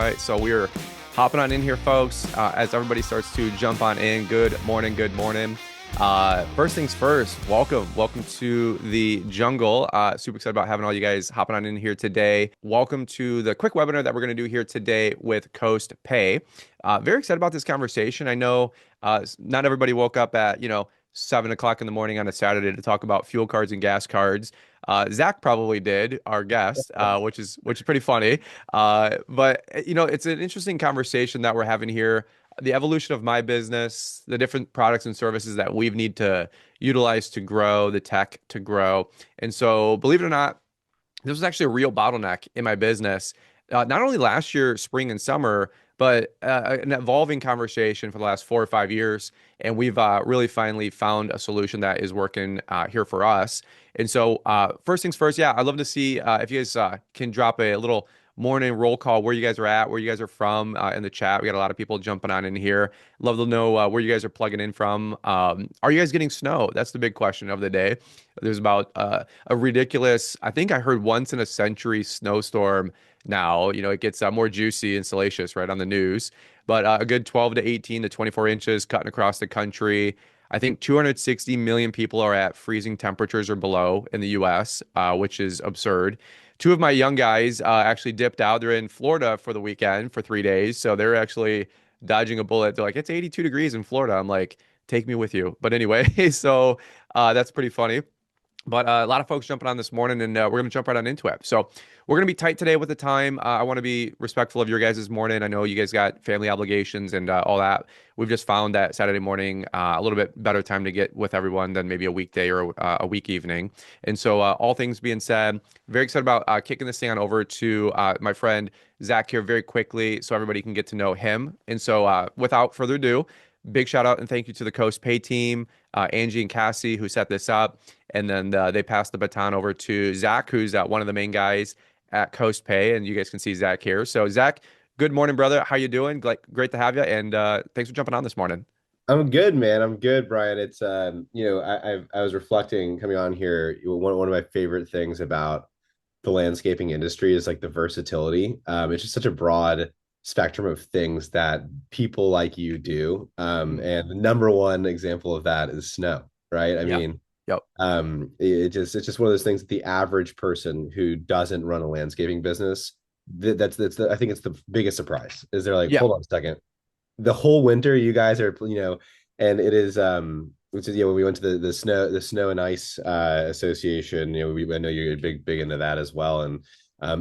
right, so we're hopping on in here, folks. As everybody starts to jump on in, good morning, good morning. First things first, welcome to the jungle. Super excited about having all you guys hopping on in here today. Welcome to the quick webinar that we're going to do here today with Coast Pay. Very excited about this conversation. I know not everybody woke up at 7 o'clock in the morning on a Saturday to talk about fuel cards and gas cards. Zach probably did, our guest, which is pretty funny. But it's an interesting conversation that we're having here. The evolution of my business, the different products and services that we need to utilize to grow, the tech to grow. And so, believe it or not, this was actually a real bottleneck in my business. Not only last year, spring and summer, but an evolving conversation for the last 4 or 5 years. And we've really finally found a solution that is working here for us. And so, first things first, yeah, I'd love to see if you guys can drop a little morning roll call, where you guys are at, where you guys are from in the chat. We got a lot of people jumping on in here. Love to know where you guys are plugging in from. Are you guys getting snow? That's the big question of the day. There's about a ridiculous, I think I heard once in a century snowstorm now. It gets more juicy and salacious right on the news, but a good 12 to 18 to 24 inches cutting across the country. I think 260 million people are at freezing temperatures or below in the US, which is absurd. Two of my young guys actually dipped out. They're in Florida for the weekend for 3 days. So they're actually dodging a bullet. They're like, it's 82 degrees in Florida. I'm like, take me with you. But anyway, so that's pretty funny. But a lot of folks jumping on this morning, and we're going to jump right on into it. So we're going to be tight today with the time. I want to be respectful of your guys' morning. I know you guys got family obligations and all that. We've just found that Saturday morning a little bit better time to get with everyone than maybe a weekday or a week evening. And so all things being said, very excited about kicking this thing on over to my friend Zach here very quickly so everybody can get to know him. And so without further ado, big shout out and thank you to the Coast Pay team, Angie and Cassie, who set this up. And then they passed the baton over to Zach, who's one of the main guys at Coast Pay. And you guys can see Zach here. So Zach, good morning, brother. How you doing? Great to have you. And thanks for jumping on this morning. I'm good, man. I'm good, Brian. It's I was reflecting coming on here. One of my favorite things about the landscaping industry is like the versatility. It's just such a broad spectrum of things that people like you do. Mhm. And the number one example of that is snow, right? I Yeah. mean, Yep. it's just one of those things that the average person who doesn't run a landscaping business, I think it's the biggest surprise is they're like, Yeah. hold on a second, the whole winter you guys are, and it is which is, when we went to the snow and ice association, I know you're big into that as well. And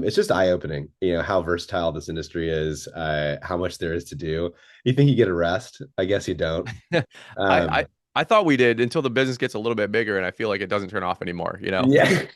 it's just eye-opening, how versatile this industry is, how much there is to do. You think you get a rest? I guess you don't. I, I um I thought we did until the business gets a little bit bigger, and I feel like it doesn't turn off anymore. yeah.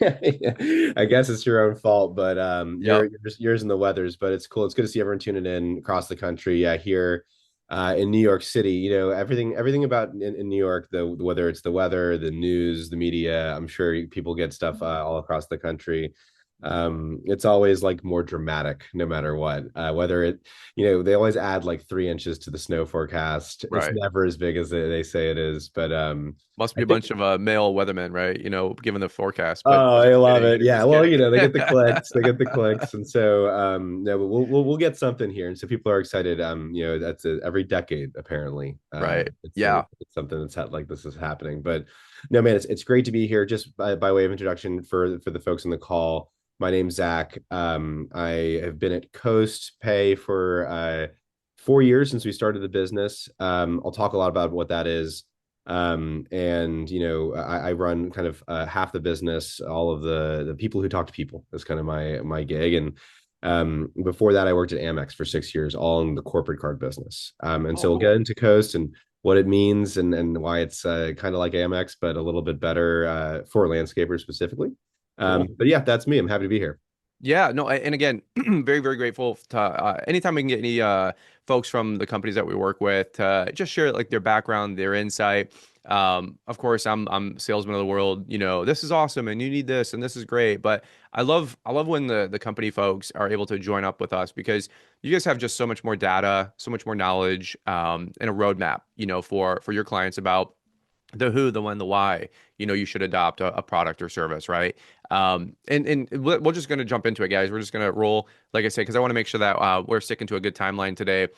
I guess it's your own fault, but Yep. yours and the weathers. But it's cool. It's good to see everyone tuning in across the country. Yeah, here in New York City, everything about in New York, whether it's the weather, the news, the media, I'm sure people get stuff all across the country. It's always like more dramatic no matter what, whether they always add like 3 inches to the snow forecast. It's Right. never as big as they say it is, but Must I be a think. bunch of male weathermen, right? Given the forecast. But Oh, I just love kidding. it. Yeah. Just Well, kidding. they get the clicks, and so no, but we'll get something here, and so people are excited. That's every decade apparently. Right. It's Yeah. something that's like this is happening. But no, man, it's great to be here. Just by way of introduction for the folks on the call, my name's Zach. I have been at Coast Pay for 4 years since we started the business. I'll talk a lot about what that is. And I run kind of half the business. All of the people who talk to people is kind of my gig. And before that, I worked at Amex for 6 years, all in the corporate card business. And Oh, so we'll get cool. into Coast and what it means and why it's kind of like Amex, but a little bit better for landscapers specifically. Cool. But yeah, that's me. I'm happy to be here. Yeah, no, and again, very, very grateful to anytime we can get any folks from the companies that we work with to just share like their background, their insight. Of course, I'm salesman of the world. This is awesome, and you need this, and this is great. But I love when the company folks are able to join up with us because you guys have just so much more data, so much more knowledge, and a roadmap, for your clients about the who, the when, the why, you should adopt a product or service, right? And we're just going to jump into it, guys. We're just going to roll, like I say, because I want to make sure that we're sticking to a good timeline today.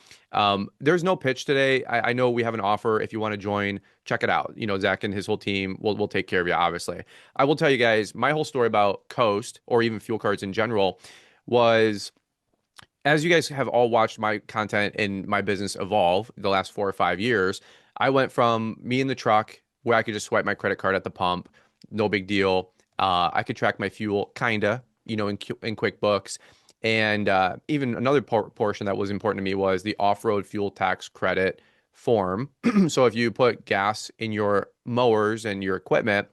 There's no pitch today. I know we have an offer. If you want to join, check it out. Zach and his whole team will take care of you, obviously. I will tell you guys, my whole story about Coast or even fuel cards in general was, as you guys have all watched my content and my business evolve the last 4 or 5 years, I went from me in the truck where I could just swipe my credit card at the pump, no big deal. I could track my fuel, kinda, in QuickBooks. And even another portion that was important to me was the off-road fuel tax credit form. So if you put gas in your mowers and your equipment,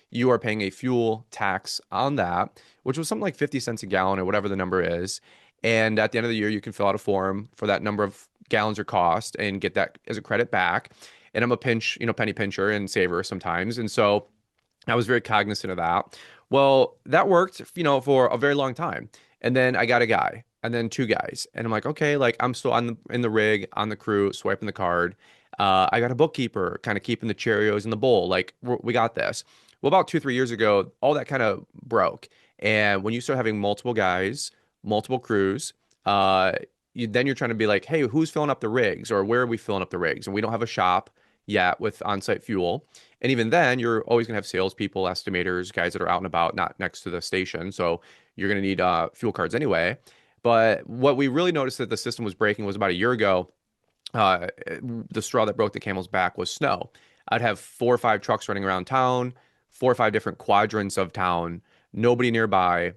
you are paying a fuel tax on that, which was something like 50 cents a gallon or whatever the number is. And at the end of the year, you can fill out a form for that number of gallons or cost and get that as a credit back. And I'm a penny pincher and saver sometimes. And so I was very cognizant of that. Well, that worked, for a very long time. And then I got a guy and then two guys. And I'm like, okay, like I'm still in the rig, on the crew, swiping the card. I got a bookkeeper kind of keeping the Cheerios in the bowl. Like we got this. Well, about 2, 3 years ago, all that kind of broke. And when you start having multiple guys, multiple crews, uh, then you're trying to be like, hey, who's filling up the rigs or where are we filling up the rigs? And we don't have a shop yet with on-site fuel. And even then, you're always going to have salespeople, estimators, guys that are out and about, not next to the station. So you're going to need fuel cards anyway. But what we really noticed that the system was breaking was about a year ago. The straw that broke the camel's back was snow. I'd have 4 or 5 trucks running around town, 4 or 5 different quadrants of town, nobody nearby.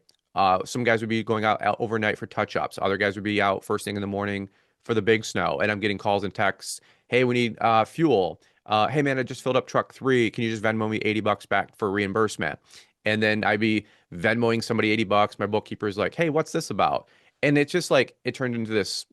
Some guys would be going out overnight for touch-ups. Other guys would be out first thing in the morning for the big snow. And I'm getting calls and texts. Hey, we need fuel. Hey man, I just filled up truck 3. Can you just Venmo me $80 back for reimbursement? And then I'd be Venmoing somebody $80. My bookkeeper's like, hey, what's this about? And it's just like it turned into this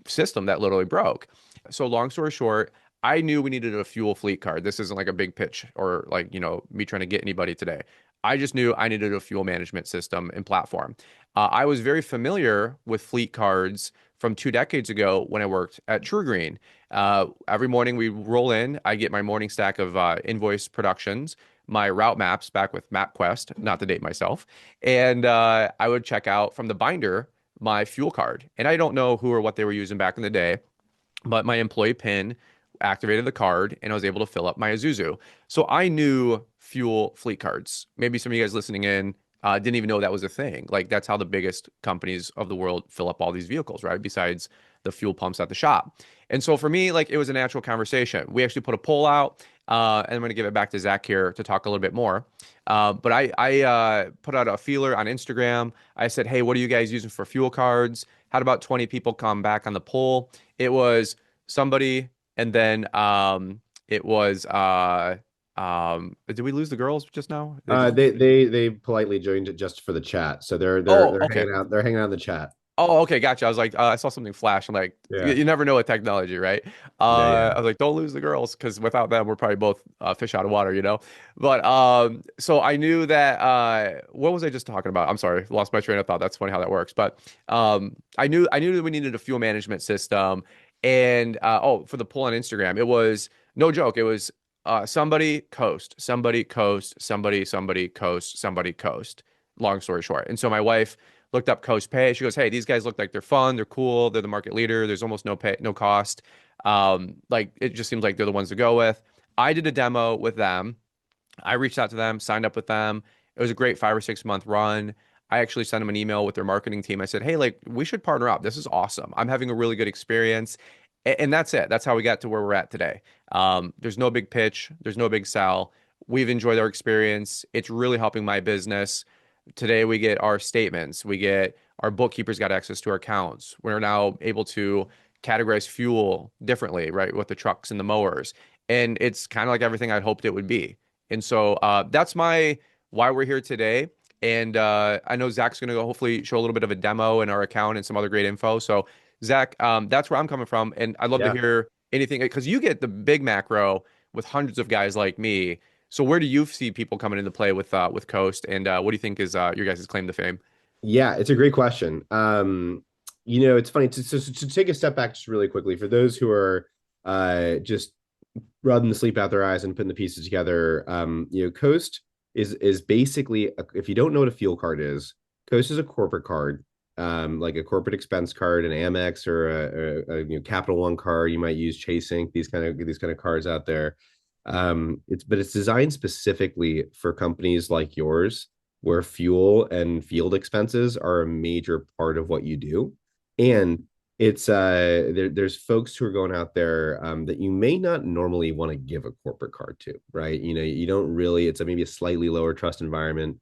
system that literally broke. So long story short, I knew we needed a fuel fleet card. This isn't like a big pitch or like, me trying to get anybody today. I just knew I needed a fuel management system and platform. I was very familiar with fleet cards from 2 decades ago when I worked at True Green. Every morning we roll in, I get my morning stack of invoice productions, my route maps back with MapQuest, not to date myself, and I would check out from the binder my fuel card. And I don't know who or what they were using back in the day, but my employee PIN activated the card and I was able to fill up my Isuzu. So I knew fuel fleet cards. Maybe some of you guys listening in didn't even know that was a thing. Like that's how the biggest companies of the world fill up all these vehicles, right? Besides the fuel pumps at the shop. And so for me, like it was a natural conversation. We actually put a poll out, and I'm going to give it back to Zach here to talk a little bit more. But I put out a feeler on Instagram. I said, hey, what are you guys using for fuel cards? Had about 20 people come back on the poll. It was somebody, and then it was did we lose the girls just now? They just They politely joined it just for the chat, so they're Oh, they're okay. hanging out. They're hanging out in the chat. Oh, okay, gotcha. I was like, I saw something flash. I'm like, you, Yeah, you never know with technology, right? yeah, yeah, I was like, don't lose the girls because without them, we're probably both fish out of water. But so I knew that. What was I just talking about? I'm sorry, lost my train of thought. That's funny how that works. But I knew that we needed a fuel management system, and for the poll on Instagram, it was no joke. It was somebody coast, somebody coast, somebody coast, somebody coast. Long story short, and so my wife looked up Coast Pay. She goes, "Hey, these guys look like they're fun. They're cool. They're the market leader. There's almost no pay, no cost. Like it just seems like they're the ones to go with." I did a demo with them. I reached out to them, signed up with them. It was a great 5 or 6 month run. I actually sent them an email with their marketing team. I said, "Hey, like we should partner up. This is awesome. I'm having a really good experience." And that's it. That's how we got to where we're at today. There's no big pitch. There's no big sell. We've enjoyed our experience. It's really helping my business. Today we get our statements. We get our bookkeepers got access to our accounts. We're now able to categorize fuel differently, right, with the trucks and the mowers. And it's kind of like everything I'd hoped it would be. And so that's my why we're here today. And I know Zach's going to go hopefully show a little bit of a demo in our account and some other great info. So Zach, that's where I'm coming from, and I'd love to yeah. hear anything because you get the big macro with hundreds of guys like me. So where do you see people coming into play with Coast, and what do you think is your guys' claim to fame? Yeah, it's a great question. It's funny to take a step back just really quickly for those who are just rather than sleep out their eyes and putting the pieces together. Coast is basically if you don't know what a fuel card is, Coast is a corporate card, like a corporate expense card, an Amex or a Capital One card. You might use Chase Ink, these kind of cards out there. It's designed specifically for companies like yours, where fuel and field expenses are a major part of what you do, Mm, and there's folks who are going out there that you may not normally want to give a corporate card to, right? You don't really, it's maybe a slightly lower trust environment.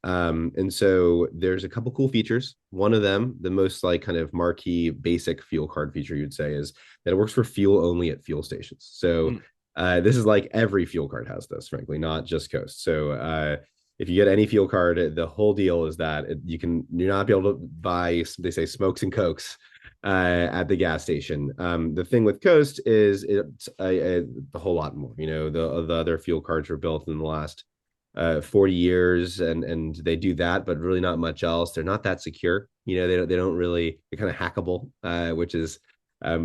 And so there's a couple cool features. One of them, the most like kind of marquee basic fuel card feature you'd say, is that it works for fuel only at fuel stations. So mm, this is like every fuel card has this, frankly, not just Coast. So if you get any fuel card, the whole deal is that you're not be able to buy, they say, smokes and cokes at the gas station. The thing with Coast is it's a whole lot more. The other fuel cards were built in the last 40 years, and they do that, but really not much else. They're not that secure. They don't really, they're kind of hackable, which is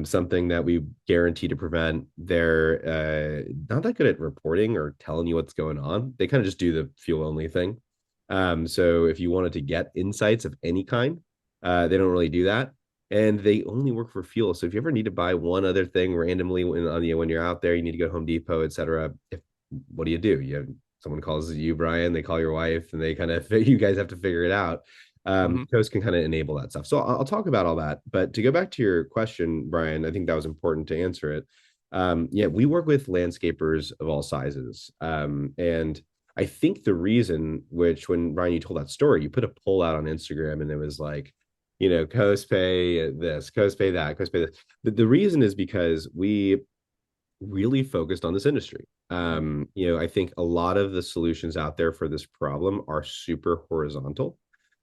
something that we guarantee to prevent. They're not that good at reporting or telling you what's going on. They kind of just do the fuel only thing. So if you wanted to get insights of any kind, they don't really do that. And they only work for fuel. So if you ever need to buy one other thing randomly when you're out there, you need to go to Home Depot, etc. What do? You have someone calls you Brian, they call your wife, and they kind of you guys have to figure it out. mhm. Toast can kind of enable that stuff. So I'll talk about all that. But to go back to your question, Brian, I think that was important to answer it. Yeah, we work with landscapers of all sizes. And I think the reason, which when Brian, you told that story, you put a poll out on Instagram and it was like, Coast pay this, Coast pay that, Coast pay this. The reason is because we really focused on this industry. I think a lot of the solutions out there for this problem are super horizontal.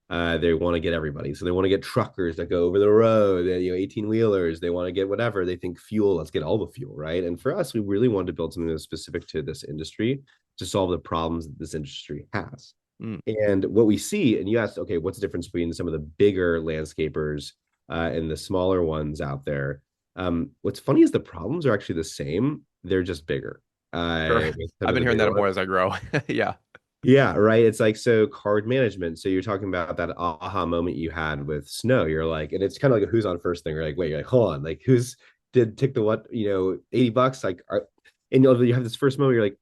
They want to get everybody. So they want to get truckers that go over the road, 18 wheelers. They want to get whatever. They think fuel, let's get all the fuel, right? And for us, we really wanted to build something that's specific to this industry to solve the problems that this industry has. Mm, And what we see, and you asked, okay, what's the difference between some of the bigger landscapers and the smaller ones out there? What's funny is the problems are actually the same. They're just bigger sure. with some I've of been the hearing bigger that more ones. as I grow. Yeah. Yeah, right. It's like, so card management. So you're talking about that aha moment you had with snow. You're like, and it's kind of like a who's on first thing. You're like, wait, you're like, hold on, like who's did tick the what, $80? And you have this first moment, you're like,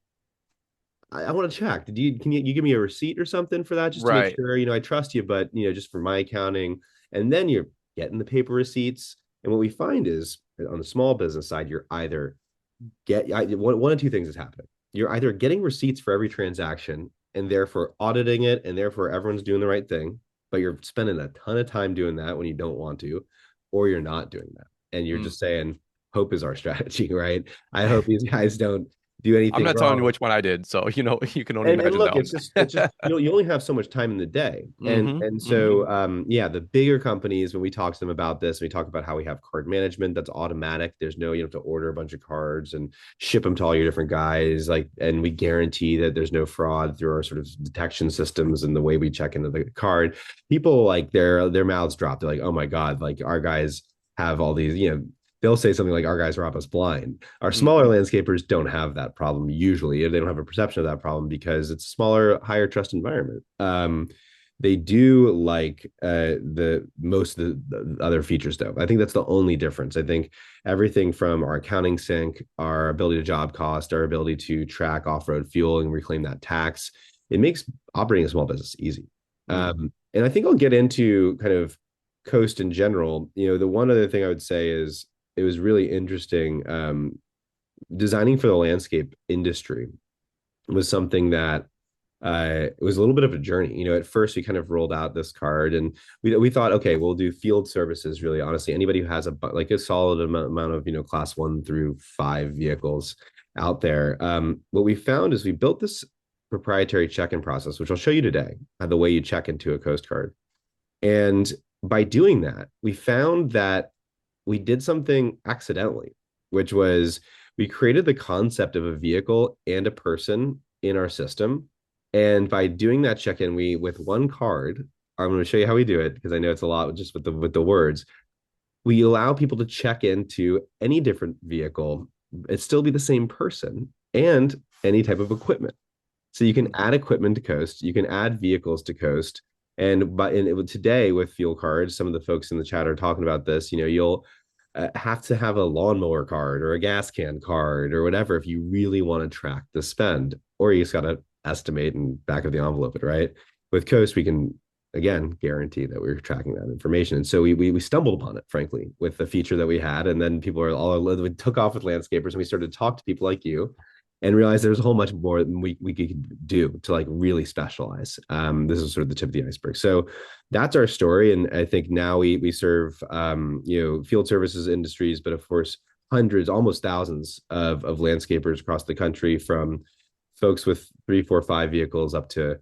I want to check. Can you give me a receipt or something for that just to make Right. sure, I trust you, but just for my accounting. And then you're getting the paper receipts. And what we find is on the small business side, you're either one of two things is happening. You're either getting receipts for every transaction and therefore auditing it, and therefore everyone's doing the right thing, but you're spending a ton of time doing that when you don't want to, or you're not doing that. And you're Mm. just saying, hope is our strategy, right? I hope these guys don't do I'm anything not telling you wrong. which one I did, so you can only And imagine look, that it's just you only have so much time in the day. and Mm-hmm. and Mm-hmm. so yeah, the bigger companies, when we talk to them about this, we talk about how we have card management that's automatic. There's no, you don't have to order a bunch of cards and ship them to all your different guys, like, and we guarantee that there's no fraud through our sort of detection systems and the way we check into the card. People, like, their mouths drop. They're like, oh my god, like our guys have all these, they'll say something like, our guys rob us blind. Our Mm. smaller landscapers don't have that problem usually. They don't have a perception of that problem because it's a smaller, higher trust environment. They do like the most of the other features, though. I think that's the only difference. I think everything from our accounting sync, our ability to job cost, our ability to track off-road fuel and reclaim that tax, it makes operating a small business easy. Mm. And I think I'll get into kind of Coast in general. The one other thing I would say is it was really interesting. Designing for the landscape industry was something that it was a little bit of a journey. At first we kind of rolled out this card, and we thought, okay, we'll do field services. Really, honestly, anybody who has a solid amount of class 1 through 5 vehicles out there. What we found is we built this proprietary check-in process, which I'll show you today, the way you check into a Coast card. And by doing that, we found that we did something accidentally, which was we created the concept of a vehicle and a person in our system. And by doing that check-in, we, with one card, I'm going to show you how we do it because I know it's a lot just with the words. We allow people to check into any different vehicle it still be the same person and any type of equipment. So you can add equipment to Coast, you can add vehicles to Coast, and today with fuel cards, some of the folks in the chat are talking about this. You'll have to have a lawnmower card or a gas can card or whatever if you really want to track the spend, or you just got to estimate and back of the envelope it, right? With Coast, we can again guarantee that we're tracking that information. And so we stumbled upon it, frankly, with the feature that we had, and then people are all we took off with landscapers, and we started to talk to people like you and realized there's a whole much more than we could do to like really specialize. This is sort of the tip of the iceberg. So that's our story, and I think now we serve field services industries, but of course hundreds, almost thousands of landscapers across the country, from folks with 3, 4, 5 vehicles up to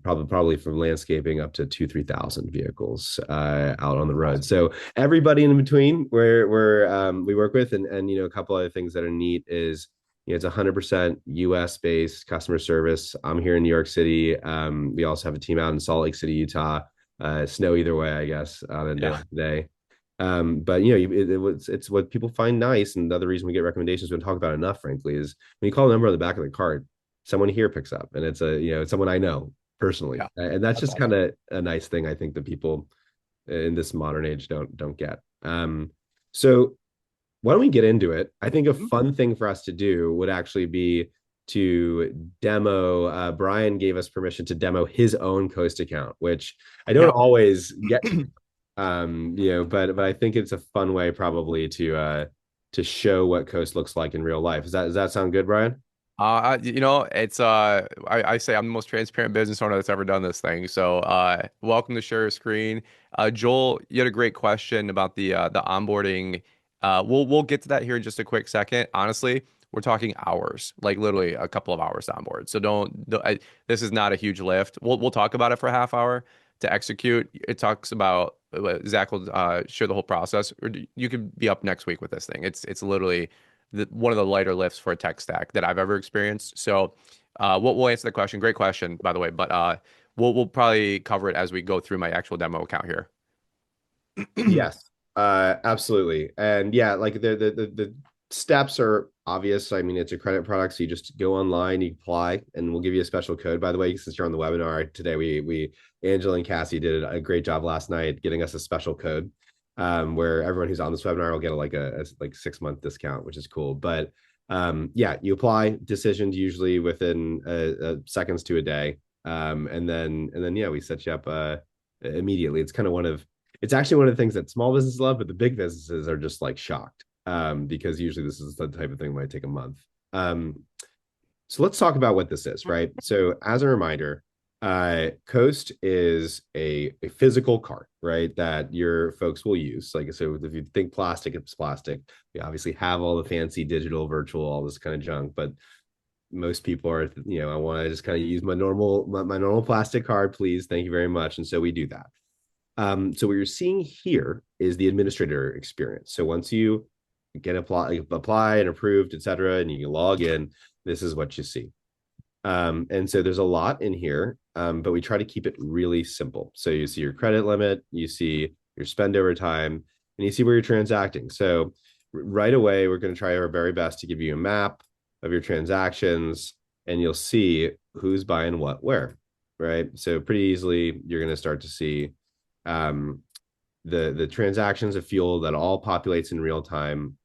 probably from landscaping up to 2, 3 thousand vehicles out on the road. So everybody in between, we work with, and a couple other things that are neat is it's 100% US based customer service. I'm here in New York City. We also have a team out in Salt Lake City, Utah. Snow either way, I guess, on a day like today. But it's what people find nice, and the other reason we get recommendations we don't talk about enough, frankly, is when you call a number on the back of the card, someone here picks up, and it's someone I know personally, Yeah, and that's that's just kind awesome. of a nice thing I think that people in this modern age don't get. So why don't we get into it? I think a Mhm. fun thing for us to do would actually be to demo. Brian gave us permission to demo his own Coast account, which I don't Yeah. always get to. But I think it's a fun way probably to show what Coast looks like in real life. Does that sound good, Brian? It's I say I'm the most transparent business owner that's ever done this thing. So welcome to share your screen. Joel, you had a great question about the onboarding. We'll get to that here in just a quick second. Honestly, we're talking hours, like literally a couple of hours to onboard. So this is not a huge lift. We'll talk about it for a half hour to execute. It talks about Zach will share the whole process, or you could be up next week with this thing. It's literally one of the lighter lifts for a tech stack that I've ever experienced. So we'll answer the question. Great question, by the way, but we'll probably cover it as we go through my actual demo account here. Yes, absolutely. And yeah, like the steps are obvious. I mean, it's a credit product, so you just go online, you apply, and we'll give you a special code. By the way, since you're on the webinar today, we Angela and Cassie did a great job last night getting us a special code, where everyone who's on this webinar will get a like 6 month discount, which is cool. But yeah, you apply, decisions usually within seconds to a day, and then yeah, we set you up immediately. It's actually one of the things that small businesses love, but the big businesses are just like shocked, because usually this is the type of thing that might take a month. Um, so let's talk about what this is, right? So as a reminder, Coast is a physical card, right? That your folks will use. Like, so if you think plastic, it's plastic. We obviously have all the fancy digital, virtual, all this kind of junk, but most people are, I want to just kind of use my normal plastic card, please. Thank you very much. And so we do that. So what you're seeing here is the administrator experience. So once you get apply and approved, et cetera, and you can log in, this is what you see. And so there's a lot in here, but we try to keep it really simple. So you see your credit limit, you see your spend over time, and you see where you're transacting. So right away, we're going to try our very best to give you a map of your transactions, and you'll see who's buying what where, right? So pretty easily, you're going to start to see um, the transactions of fuel that all populates in real time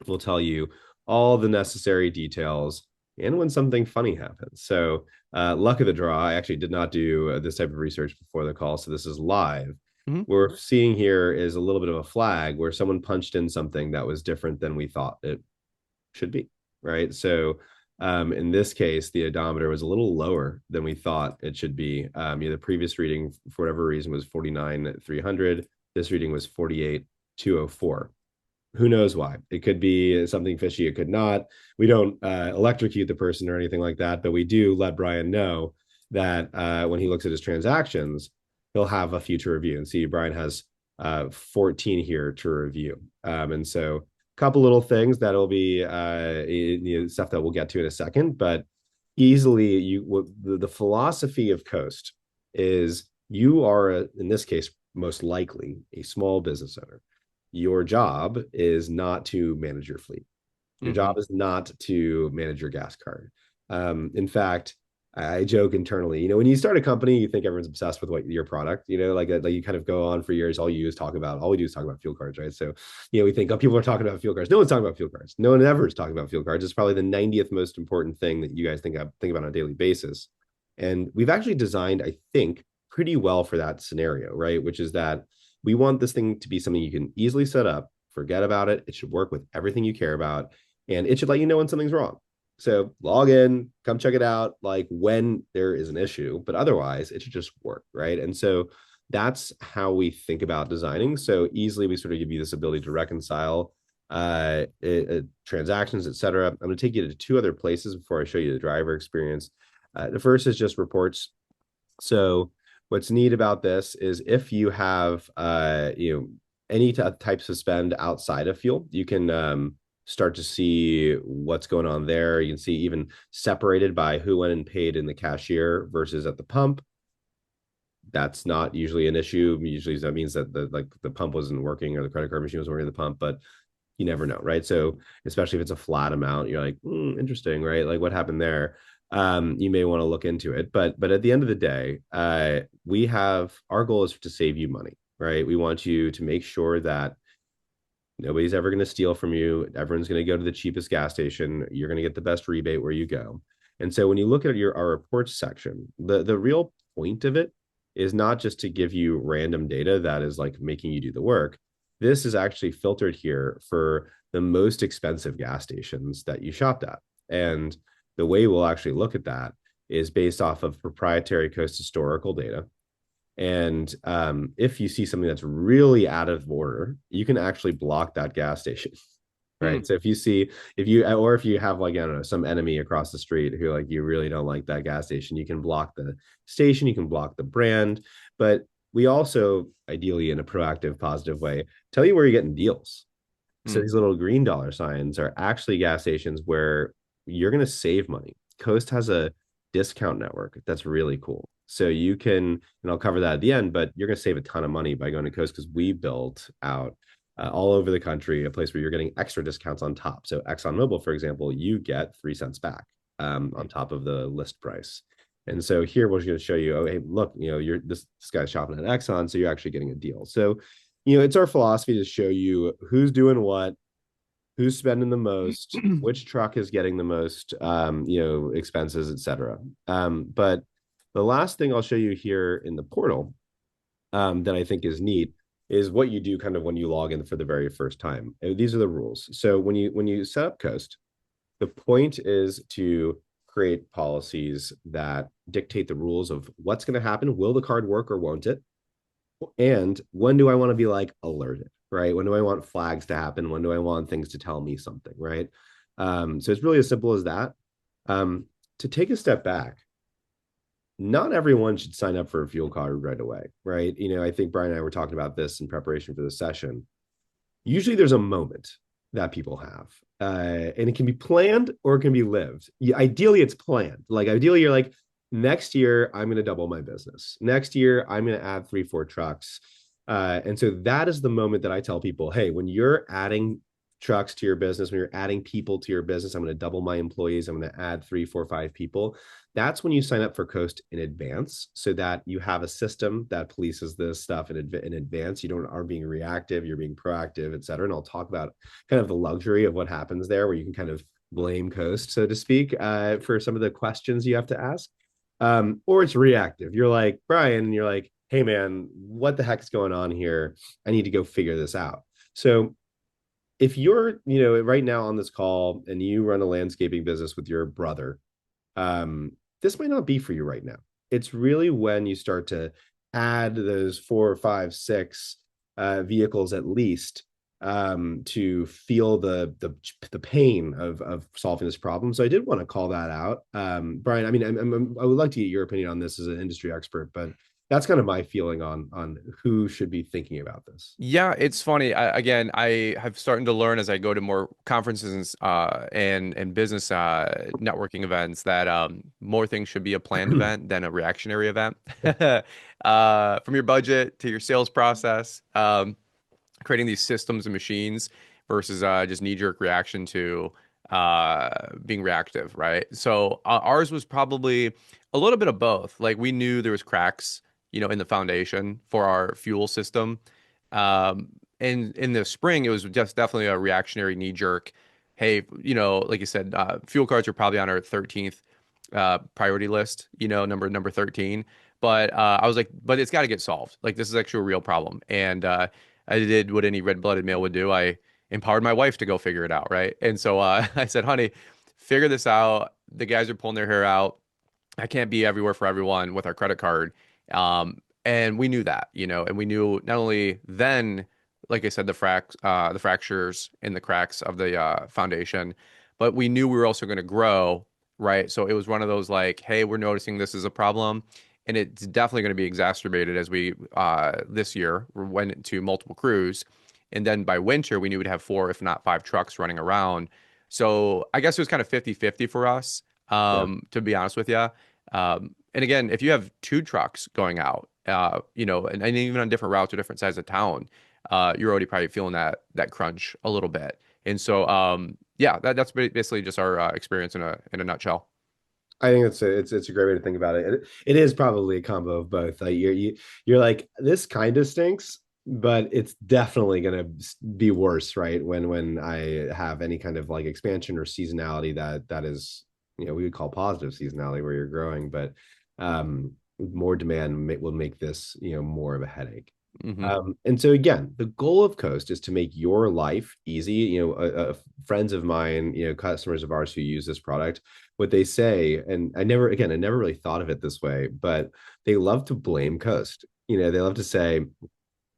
will tell you all the necessary details and when something funny happens. So, luck of the draw, I actually did not do this type of research before the call, so this is live. Mhm. What we're seeing here is a little bit of a flag where someone punched in something that was different than we thought it should be, right? So, in this case, the odometer was a little lower than we thought it should be. The previous reading, for whatever reason, was 49,300. This reading was 48,204. Who knows why? It could be something fishy. It could not. We don't electrocute the person or anything like that, but we do let Brian know that when he looks at his transactions, he'll have a future review. And see, Brian has 14 here to review. And so a couple little things that'll be stuff that we'll get to in a second, but easily the philosophy of Coast is you are in this case most likely a small business owner. your job is not to manage your fleet. Your Hmm. job is not to manage your gas card. In fact, I joke internally, when you start a company, you think everyone's obsessed with what your product, like you kind of go on for years. All we do is talk about fuel cards, right? So, we think, oh, people are talking about fuel cards. No one's talking about fuel cards. No one ever is talking about fuel cards. It's probably the 90th most important thing that you guys think about on a daily basis. And we've actually designed, I think, pretty well for that scenario, right? Which is that we want this thing to be something you can easily set up, forget about it. It should work with everything you care about, and it should let you know when something's wrong. So log in, come check it out, like when there is an issue, but otherwise it should just work, right? And so that's how we think about designing. So easily we sort of give you this ability to reconcile transactions, et cetera. I'm going to take you to two other places before I show you the driver experience. The first is just reports. So what's neat about this is if you have any types of spend outside of fuel, you can start to see what's going on there. You can see even separated by who went and paid in the cashier versus at the pump. That's not usually an issue. Usually that means that the pump wasn't working or the credit card machine was working at the pump, but you never know, right? So especially if it's a flat amount, you're like, interesting, right? Like what happened there? You may want to look into it. But at the end of the day, we have our goal is to save you money, right? We want you to make sure that nobody's ever going to steal from you. Everyone's going to go to the cheapest gas station. You're going to get the best rebate where you go. And so when you look at our reports section, the real point of it is not just to give you random data that is like making you do the work. This is actually filtered here for the most expensive gas stations that you shopped at. And the way we'll actually look at that is based off of proprietary Coast historical data. And if you see something that's really out of order, you can actually block that gas station. Hmm. Right. So if you have like, I don't know, some enemy across the street who like you really don't like that gas station, you can block the station, you can block the brand. But we also, ideally in a proactive, positive way, tell you where you're getting deals. So Hmm. these little green dollar signs are actually gas stations where you're going to save money. Coast has a discount network that's really cool. So you can, and I'll cover that at the end, but you're going to save a ton of money by going to Coast because we built out all over the country a place where you're getting extra discounts on top. So ExxonMobil, for example, you get 3 cents back on top of the list price. And so here we're going to show you, oh, hey, look, you're this guy's shopping at Exxon, so you're actually getting a deal. So it's our philosophy to show you who's doing what, who's spending the most, which truck is getting the most, expenses, etc. But the last thing I'll show you here in the portal that I think is neat is what you do kind of when you log in for the very first time. These are the rules. So when you set up Coast, the point is to create policies that dictate the rules of what's going to happen. Will the card work or won't it? And when do I want to be like alerted, right? When do I want flags to happen? When do I want things to tell me something, right? So it's really as simple as that. To take a step back, not everyone should sign up for a fuel card right away, right? I think Brian and I were talking about this in preparation for the session. Usually there's a moment that people have, and it can be planned or it can be lived. Ideally, it's planned. Like ideally, you're like, next year I'm going to double my business. Next year I'm going to add 3-4 trucks, and so that is the moment that I tell people, hey, when you're adding trucks to your business, when you're adding people to your business, I'm going to double my employees. I'm going to add 3, 4, 5 people. That's when you sign up for Coast in advance so that you have a system that polices this stuff in advance. You don't are being reactive, you're being proactive, et cetera. And I'll talk about kind of the luxury of what happens there, where you can kind of blame Coast, so to speak, for some of the questions you have to ask. Or it's reactive. You're like, Brian, and you're like, hey, man, what the heck is going on here? I need to go figure this out. So if you're, right now on this call and you run a landscaping business with your brother, this might not be for you right now. It's really when you start to add those 4, 5, 6 vehicles at least to feel the pain of solving this problem. So I did want to call that out, Brian. I mean, I would like to get your opinion on this as an industry expert, but that's kind of my feeling on who should be thinking about this. Yeah, it's funny. Again, I have starting to learn as I go to more conferences and business networking events that more things should be a planned event than a reactionary event. From your budget to your sales process. creating these systems and machines versus just knee-jerk reaction to being reactive, right? So ours was probably a little bit of both. Like we knew there was cracks, in the foundation for our fuel system. Um, and in the spring, it was just definitely a reactionary knee-jerk. Hey, like you said, fuel cards are probably on our 13th priority list, number 13. But I was like, but it's got to get solved. Like this is actually a real problem. And I did what any red-blooded male would do. I empowered my wife to go figure it out, right? And so I said, honey, figure this out. The guys are pulling their hair out. I can't be everywhere for everyone with our credit card. And we knew that, and we knew not only then, like I said, the fractures and the cracks of the foundation, but we knew we were also going to grow, right? So it was one of those like, hey, we're noticing this is a problem, and it's definitely going to be exacerbated as we this year went into multiple crews, and then by winter we knew we'd have four, if not five trucks running around. So I guess it was kind of 50-50 for us, Yeah. to be honest with you. And again, if you have two trucks going out, and even on different routes or different sides of town, you're already probably feeling that crunch a little bit. And so, yeah, that's basically just our experience in a nutshell. I think it's a great way to think about it. It is probably a combo of both. Like you're like this kind of stinks, but it's definitely gonna be worse, right? When I have any kind of like expansion or seasonality that is, we would call positive seasonality where you're growing, but more demand will make this, more of a headache. Hmm. And so again, the goal of Coast is to make your life easy. Friends of mine, customers of ours who use this product, what they say, and I never really thought of it this way, but they love to blame Coast. They love to say,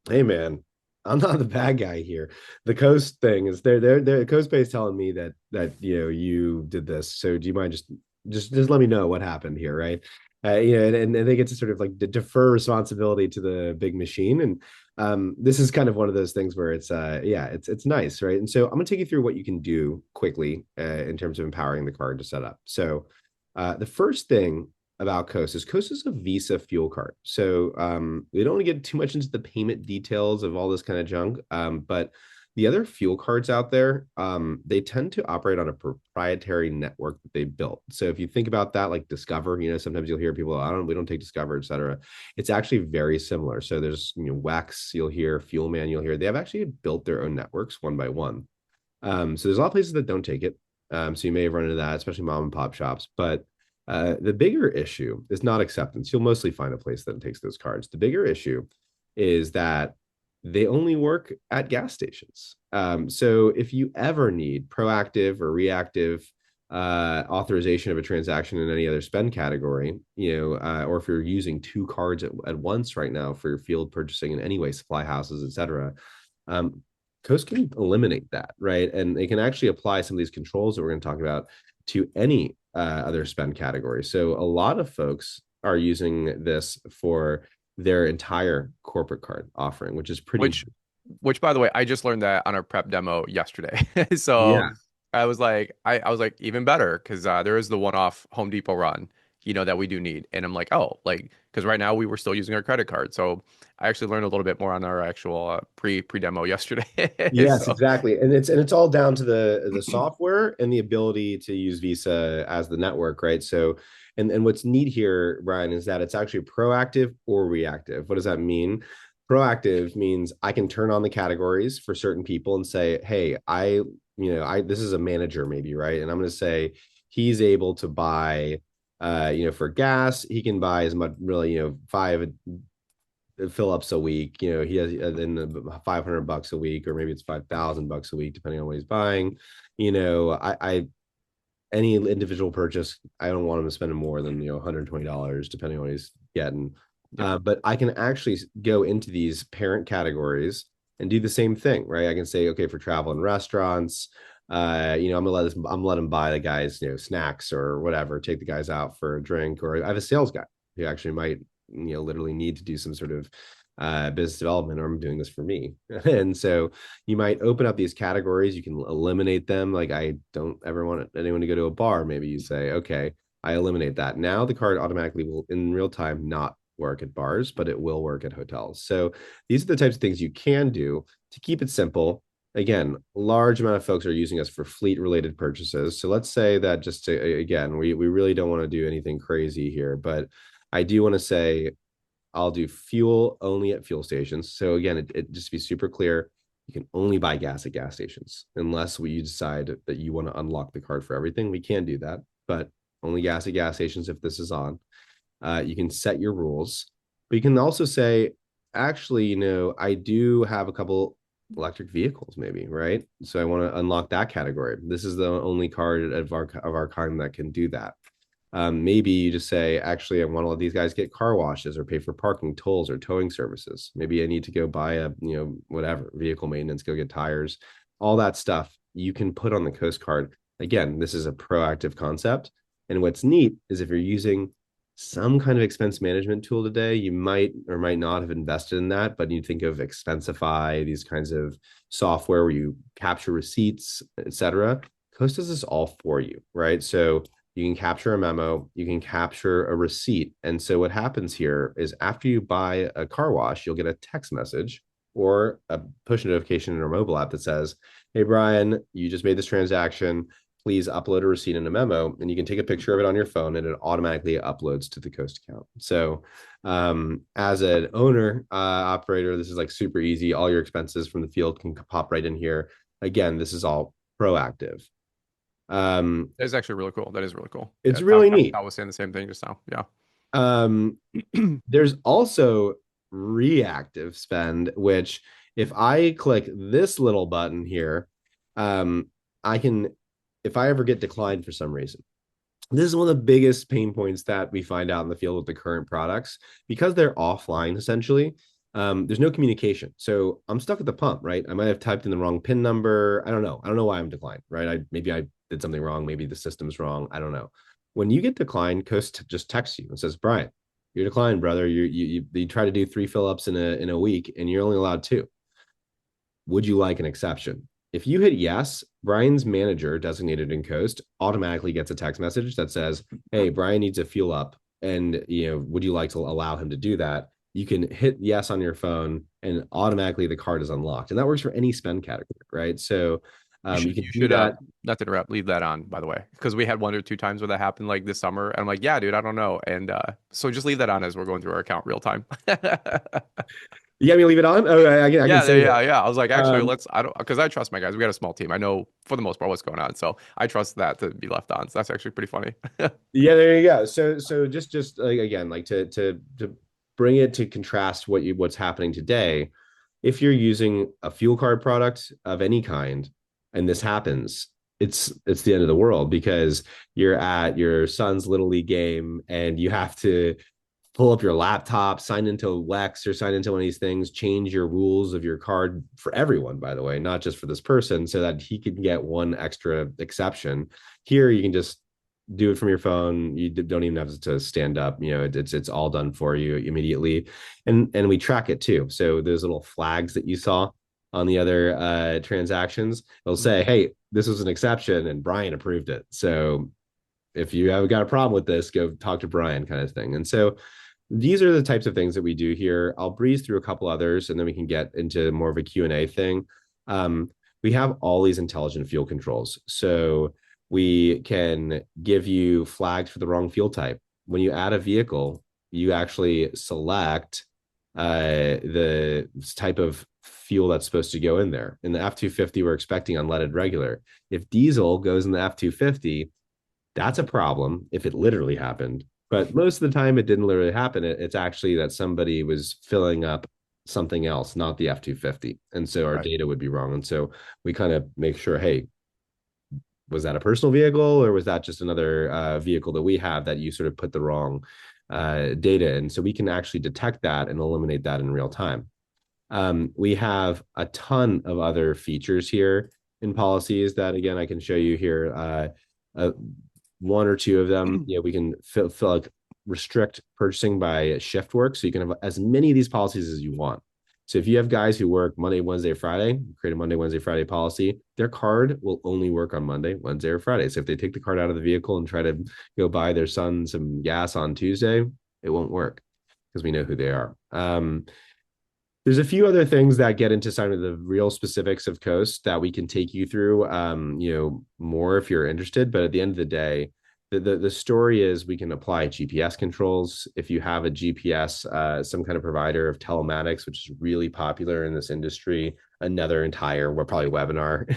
hey man, I'm not the bad guy here. The Coast thing is they're Coast Bay is telling me that you did this. So do you mind just let me know what happened here, right? And they get to sort of like defer responsibility to the big machine. And this is kind of one of those things where it's nice, right? And so I'm gonna take you through what you can do quickly in terms of empowering the card to set up. So the first thing about Coast is a Visa fuel card. So we don't want to get too much into the payment details of all this kind of junk. But the other fuel cards out there, they tend to operate on a proprietary network that they built. So if you think about that, like Discover, sometimes you'll hear people, we don't take Discover, et cetera. It's actually very similar. So there's, Wex, you'll hear, Fuelman, you'll hear. They have actually built their own networks one by one. So there's a lot of places that don't take it. So you may have run into that, especially mom and pop shops. But the bigger issue is not acceptance. You'll mostly find a place that takes those cards. The bigger issue is that they only work at gas stations. So if you ever need proactive or reactive authorization of a transaction in any other spend category, or if you're using two cards at once right now for your field purchasing in any way, supply houses, etc., Coast can eliminate that, right? And they can actually apply some of these controls that we're going to talk about to any other spend category. So a lot of folks are using this for their entire corporate card offering, which is pretty. Which, which by the way, I just learned that on our prep demo yesterday. So Yeah. I was like even better because there is the one-off Home Depot run, that we do need, and I'm like, oh, like because right now we were still using our credit card, so I actually learned a little bit more on our actual pre demo yesterday. Yes, So. exactly. And it's all down to the software and the ability to use Visa as the network, right? So and what's neat here, Brian, is that it's actually proactive or reactive. What does that mean? Proactive means I can turn on the categories for certain people and say, hey, I this is a manager maybe, right? And I'm going to say he's able to buy for gas, he can buy as much really, five fill ups a week. He has then $500 a week, or maybe it's $5,000 a week, depending on what he's buying. I any individual purchase, I don't want him to spend more than $120, depending on what he's getting. Yep. But I can actually go into these parent categories and do the same thing, right? I can say, okay, for travel and restaurants, I'm gonna let him buy the guys, snacks or whatever, take the guys out for a drink, or I have a sales guy who actually might, literally need to do some sort of business development, or I'm doing this for me. And so you might open up these categories, you can eliminate them. Like, I don't ever want anyone to go to a bar. Maybe you say, okay, I eliminate that. Now the card automatically will in real time not work at bars, but it will work at hotels. So these are the types of things you can do to keep it simple. Again, large amount of folks are using us for fleet related purchases. So let's say that just to, again, we really don't want to do anything crazy here, but I do want to say I'll do fuel only at fuel stations. So again, it just to be super clear, you can only buy gas at gas stations unless we decide that you want to unlock the card for everything. We can do that, but only gas at gas stations if this is on. You can set your rules, but you can also say, actually, I do have a couple electric vehicles, maybe, right? So I want to unlock that category. This is the only card of our kind that can do that. Maybe you just say, actually, I want to let these guys get car washes or pay for parking, tolls, or towing services. Maybe I need to go buy a, whatever, vehicle maintenance, go get tires, all that stuff you can put on the Coast Card. Again, this is a proactive concept. And what's neat is if you're using some kind of expense management tool today, you might or might not have invested in that, but you think of Expensify, these kinds of software where you capture receipts, etc. Coast does this all for you, right? So you can capture a memo, you can capture a receipt. And so what happens here is after you buy a car wash, you'll get a text message or a push notification in our mobile app that says, hey, Brian, you just made this transaction. Please upload a receipt and a memo. And you can take a picture of it on your phone and it automatically uploads to the Coast account. So as an owner, operator, this is like super easy. All your expenses from the field can pop right in here. Again, this is all proactive. That is actually really cool. That is really cool. It's Yeah, really neat. Tal was saying the same thing just now. Yeah. Um, there's also reactive spend, which if I click this little button here, I can, if I ever get declined for some reason, this is one of the biggest pain points that we find out in the field with the current products because they're offline essentially. There's no communication. So I'm stuck at the pump, right? I might have typed in the wrong PIN number. I don't know. I don't know why I'm declined, right? Maybe I did something wrong. Maybe the system's wrong. I don't know. When you get declined, Coast just texts you and says, Brian, you're declined, brother. You try to do 3 fill-ups in a week and you're only allowed 2. Would you like an exception? If you hit yes, Brian's manager designated in Coast automatically gets a text message that says, hey, Brian needs a fuel up. And, would you like to allow him to do that? You can hit yes on your phone and automatically the card is unlocked. And that works for any spend category, right? So you can You do should that. not to interrupt, leave that on, by the way. Because we had 1 or 2 times where that happened like this summer. And I'm like, yeah, dude, I don't know. And so just leave that on as we're going through our account real time. You got me to leave it on? Oh, I can Yeah, save it. yeah. I was like, actually, Um, let's, I don't, because I trust my guys. We got a small team. I know for the most part what's going on. So I trust that to be left on. So that's actually pretty funny. Yeah, there you go. So just like again, like to bring it to contrast what's happening today. If you're using a fuel card product of any kind and this happens, it's the end of the world because you're at your son's little league game and you have to pull up your laptop, sign into Lex or sign into one of these things, change your rules of your card for everyone, by the way, not just for this person, so that he can get one extra exception. Here, you can just do it from your phone. You don't even have to stand up. It's all done for you immediately, and we track it too. So those little flags that you saw on the other transactions, they'll say, Mhm. "Hey, this was an exception, and Brian approved it." So if you have got a problem with this, go talk to Brian, kind of thing. And so these are the types of things that we do here. I'll breeze through a couple others and then we can get into more of a Q&A thing. We have all these intelligent fuel controls. So we can give you flags for the wrong fuel type. When you add a vehicle, you actually select the type of fuel that's supposed to go in there. In the F-250, we're expecting unleaded regular. If diesel goes in the F-250, that's a problem if it literally happened. But most of the time, it didn't literally happen. It's actually that somebody was filling up something else, not the F-250. And so our Right. data would be wrong. And so we kind of make sure, hey, was that a personal vehicle or was that just another vehicle that we have that you sort of put the wrong data in? So we can actually detect that and eliminate that in real time. We have a ton of other features here in policies that, again, I can show you here. Uh, 1 or 2 of them, we can fill like restrict purchasing by shift work. So you can have as many of these policies as you want. So if you have guys who work Monday, Wednesday, Friday, create a Monday, Wednesday, Friday policy, their card will only work on Monday, Wednesday, or Friday. So if they take the card out of the vehicle and try to go buy their son some gas on Tuesday, it won't work. because we know who they are. There's a few other things that get into some of the real specifics of Coast that we can take you through, more if you're interested. But at the end of the day, the story is we can apply GPS controls. If you have a GPS, some kind of provider of telematics, which is really popular in this industry, another entire, well, probably webinar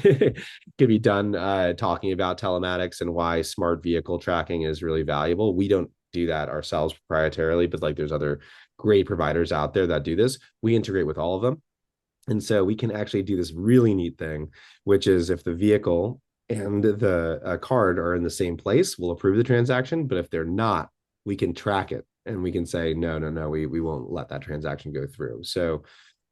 could be done talking about telematics and why smart vehicle tracking is really valuable. We don't do that ourselves proprietarily, but like there's other great providers out there that do this. We integrate with all of them. And so we can actually do this really neat thing, which is if the vehicle and the card are in the same place, we'll approve the transaction. But if they're not, we can track it and we can say, no, no, no, we won't let that transaction go through. So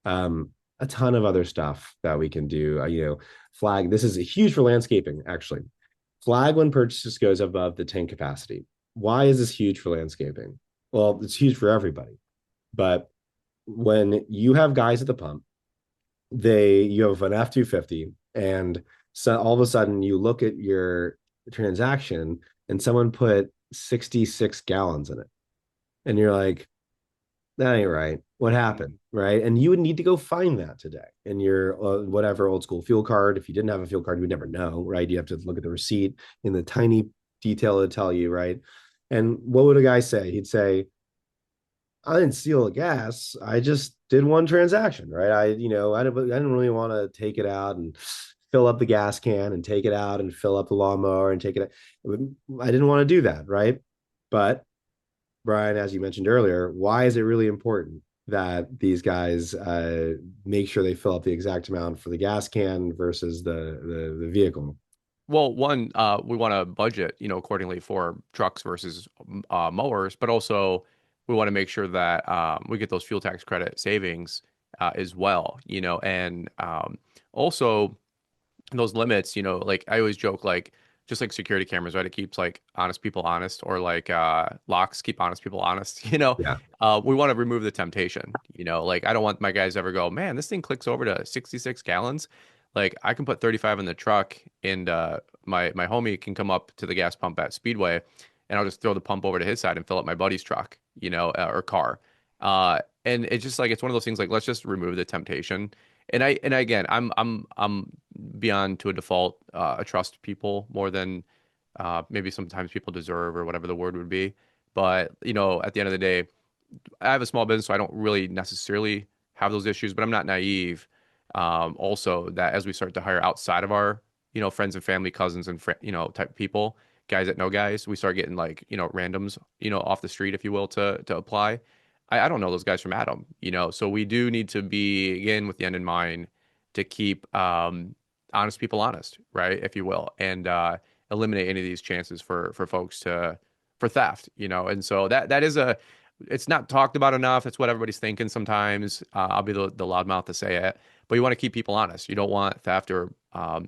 a ton of other stuff that we can do. Flag, this is huge for landscaping, actually. Flag when purchases goes above the tank capacity. Why is this huge for landscaping? Well, it's huge for everybody. But when you have guys at the pump, you have an F-250, and so all of a sudden you look at your transaction and someone put 66 gallons in it. And you're like, that ain't right. What happened? Right. And you would need to go find that today in your whatever old school fuel card. If you didn't have a fuel card, you would never know. Right. You have to look at the receipt in the tiny detail to tell you. Right. And what would a guy say? He'd say, I didn't steal the gas. I just did one transaction, right? I didn't really want to take it out and fill up the gas can and take it out and fill up the lawnmower and take it out. I didn't want to do that, right? But Brian, as you mentioned earlier, why is it really important that these guys make sure they fill up the exact amount for the gas can versus the vehicle? Well, one, we want to budget, accordingly for trucks versus mowers, but also we want to make sure that we get those fuel tax credit savings as well, and also those limits, like I always joke, like just like security cameras, right? It keeps like honest people honest, or like locks keep honest people honest, Yeah. we want to remove the temptation, like I don't want my guys to ever go, man, this thing clicks over to 66 gallons. Like I can put 35 in the truck and my homie can come up to the gas pump at Speedway and I'll just throw the pump over to his side and fill up my buddy's truck, or car. And it's just like it's one of those things like let's just remove the temptation. And again, I'm beyond to a default a trust people more than maybe sometimes people deserve or whatever the word would be. But at the end of the day, I have a small business, so I don't really necessarily have those issues, but I'm not naive. Also, that as we start to hire outside of our, friends and family, cousins and type people, guys that know guys, we start getting like, randoms, off the street, if you will, to apply. I don't know those guys from Adam, so we do need to be again with the end in mind to keep honest people honest, right, if you will, and eliminate any of these chances for folks for theft, and so that is it's not talked about enough. It's what everybody's thinking sometimes. I'll be the loudmouth to say it, but you want to keep people honest. You don't want theft or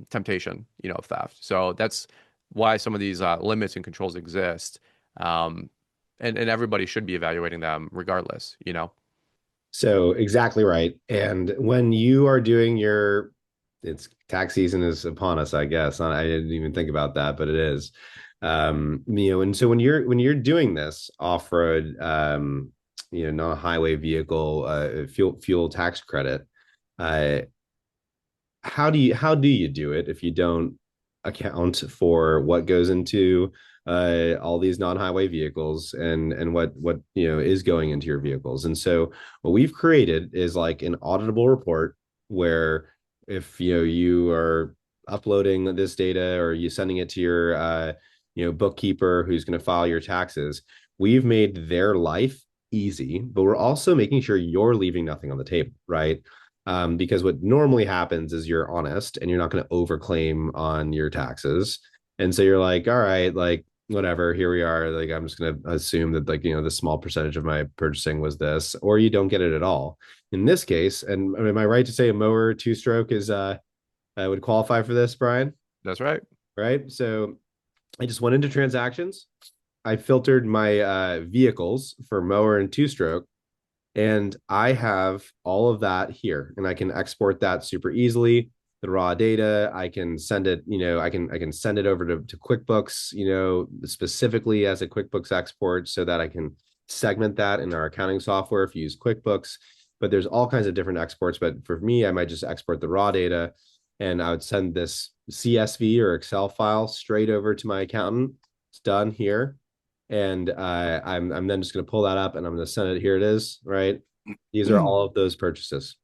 temptation, of theft. So that's why some of these limits and controls exist. And everybody should be evaluating them regardless, So exactly right. And when you are doing it's tax season is upon us, I guess. I didn't even think about that, but it is. And so when you're doing this off-road, non-highway vehicle fuel tax credit, uh, how do you do it if you don't account for what goes into all these non-highway vehicles and what is going into your vehicles? And so what we've created is like an auditable report where if you are uploading this data or you sending it to your bookkeeper who's going to file your taxes, we've made their life easy, but we're also making sure you're leaving nothing on the table, right? Because what normally happens is you're honest and you're not going to overclaim on your taxes. And so you're like, all right, like whatever, here we are. Like, I'm just going to assume that like, the small percentage of my purchasing was this, or you don't get it at all. In this case, and am I right to say a mower two stroke is, would qualify for this, Brian? That's right. Right. So I just went into transactions. I filtered my vehicles for mower and two stroke, and I have all of that here, and I can export that super easily. The raw data, I can send it, I can send it over to QuickBooks, specifically as a QuickBooks export so that I can segment that in our accounting software if you use QuickBooks. But there's all kinds of different exports. But for me, I might just export the raw data and I would send this CSV or Excel file straight over to my accountant. It's done here. And I'm then just going to pull that up and I'm going to send it. Here it is, right? These are all of those purchases.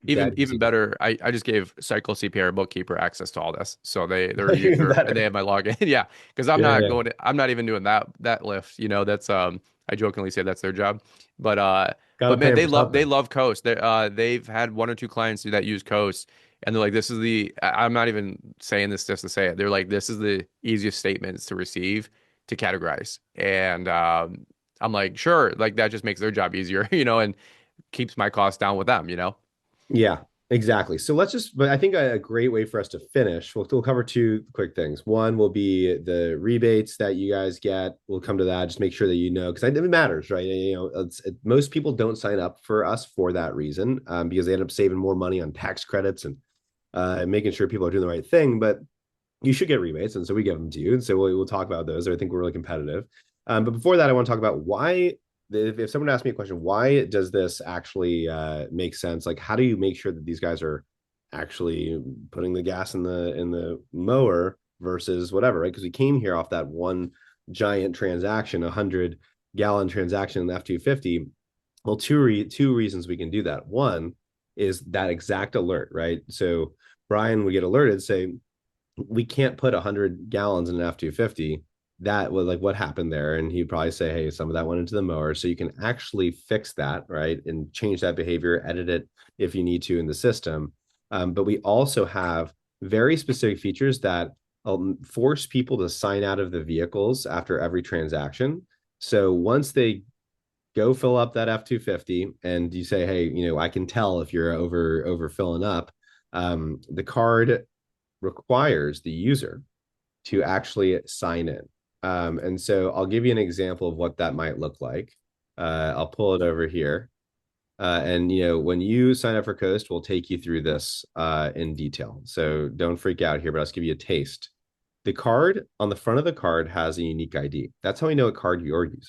Even That even easy. better, I just gave Cycle CPR bookkeeper access to all this, so they're a user and they Better. have my login. Yeah, because I'm Yeah, not yeah. going. I'm not even doing that lift. That's I jokingly say that's their job, but Got to but pay man, them for they something. love Coast. They've had one or two clients that use Coast, and they're like, this is I'm not even saying this just to say it. They're like, this is the easiest statements to receive to categorize, and I'm like, sure, like that just makes their job easier, and keeps my costs down with them. Yeah, exactly. So let's just, but I think a great way for us to finish, we'll cover two quick things. One will be the rebates that you guys get. We'll come to that. Just make sure that you know, because it matters, right? Most people don't sign up for us for that reason, because they end up saving more money on tax credits and making sure people are doing the right thing. But you should get rebates, and so we give them to you. And so we'll talk about those. I think we're really competitive. But before that, I want to talk about why. If someone asks me a question, why does this actually make sense? Like, how do you make sure that these guys are actually putting the gas in the mower versus whatever, right? Because we came here off that one giant transaction, 100-gallon transaction in the F-250. Well, two reasons we can do that. One is that exact alert, right? So Brian would get alerted, say, we can't put 100 gallons in an F-250. That was like what happened there. And he'd probably say, hey, some of that went into the mower. So you can actually fix that, right? And change that behavior, edit it if you need to in the system. But we also have very specific features that force people to sign out of the vehicles after every transaction. So once they go fill up that F-250 and you say, hey, I can tell if you're over filling up, the card requires the user to actually sign in. And so I'll give you an example of what that might look like. I'll pull it over here. And when you sign up for Coast, we'll take you through this in detail. So don't freak out here, but I'll just give you a taste. The card on the front of the card has a unique ID. That's how we know what card you're using,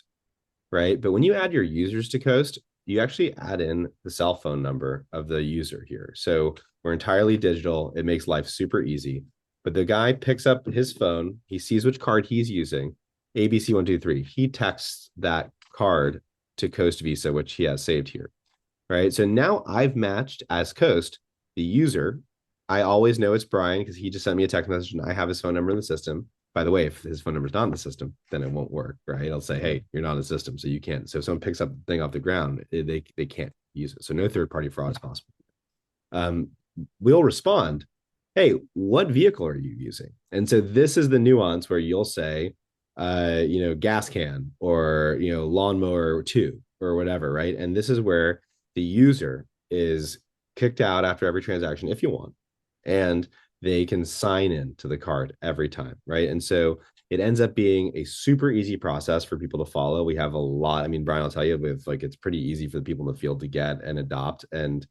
right? But when you add your users to Coast, you actually add in the cell phone number of the user here. So we're entirely digital. It makes life super easy. But the guy picks up his phone, he sees which card he's using, ABC123. He texts that card to Coast Visa, which he has saved here, right? So now I've matched as Coast the user. I always know it's Brian because he just sent me a text message and I have his phone number in the system. By the way, if his phone number is not in the system, then it won't work, right? It'll say, hey, you're not in the system, so you can't. So if someone picks up the thing off the ground, they can't use it. So no third party fraud is possible. Um, we'll respond, hey, what vehicle are you using? And so this is the nuance where you'll say, gas can or, lawnmower two or whatever, right? And this is where the user is kicked out after every transaction if you want. And they can sign in to the card every time, right? And so it ends up being a super easy process for people to follow. We have a lot. I mean, Brian, I'll tell you, with like it's pretty easy for the people in the field to get and adopt and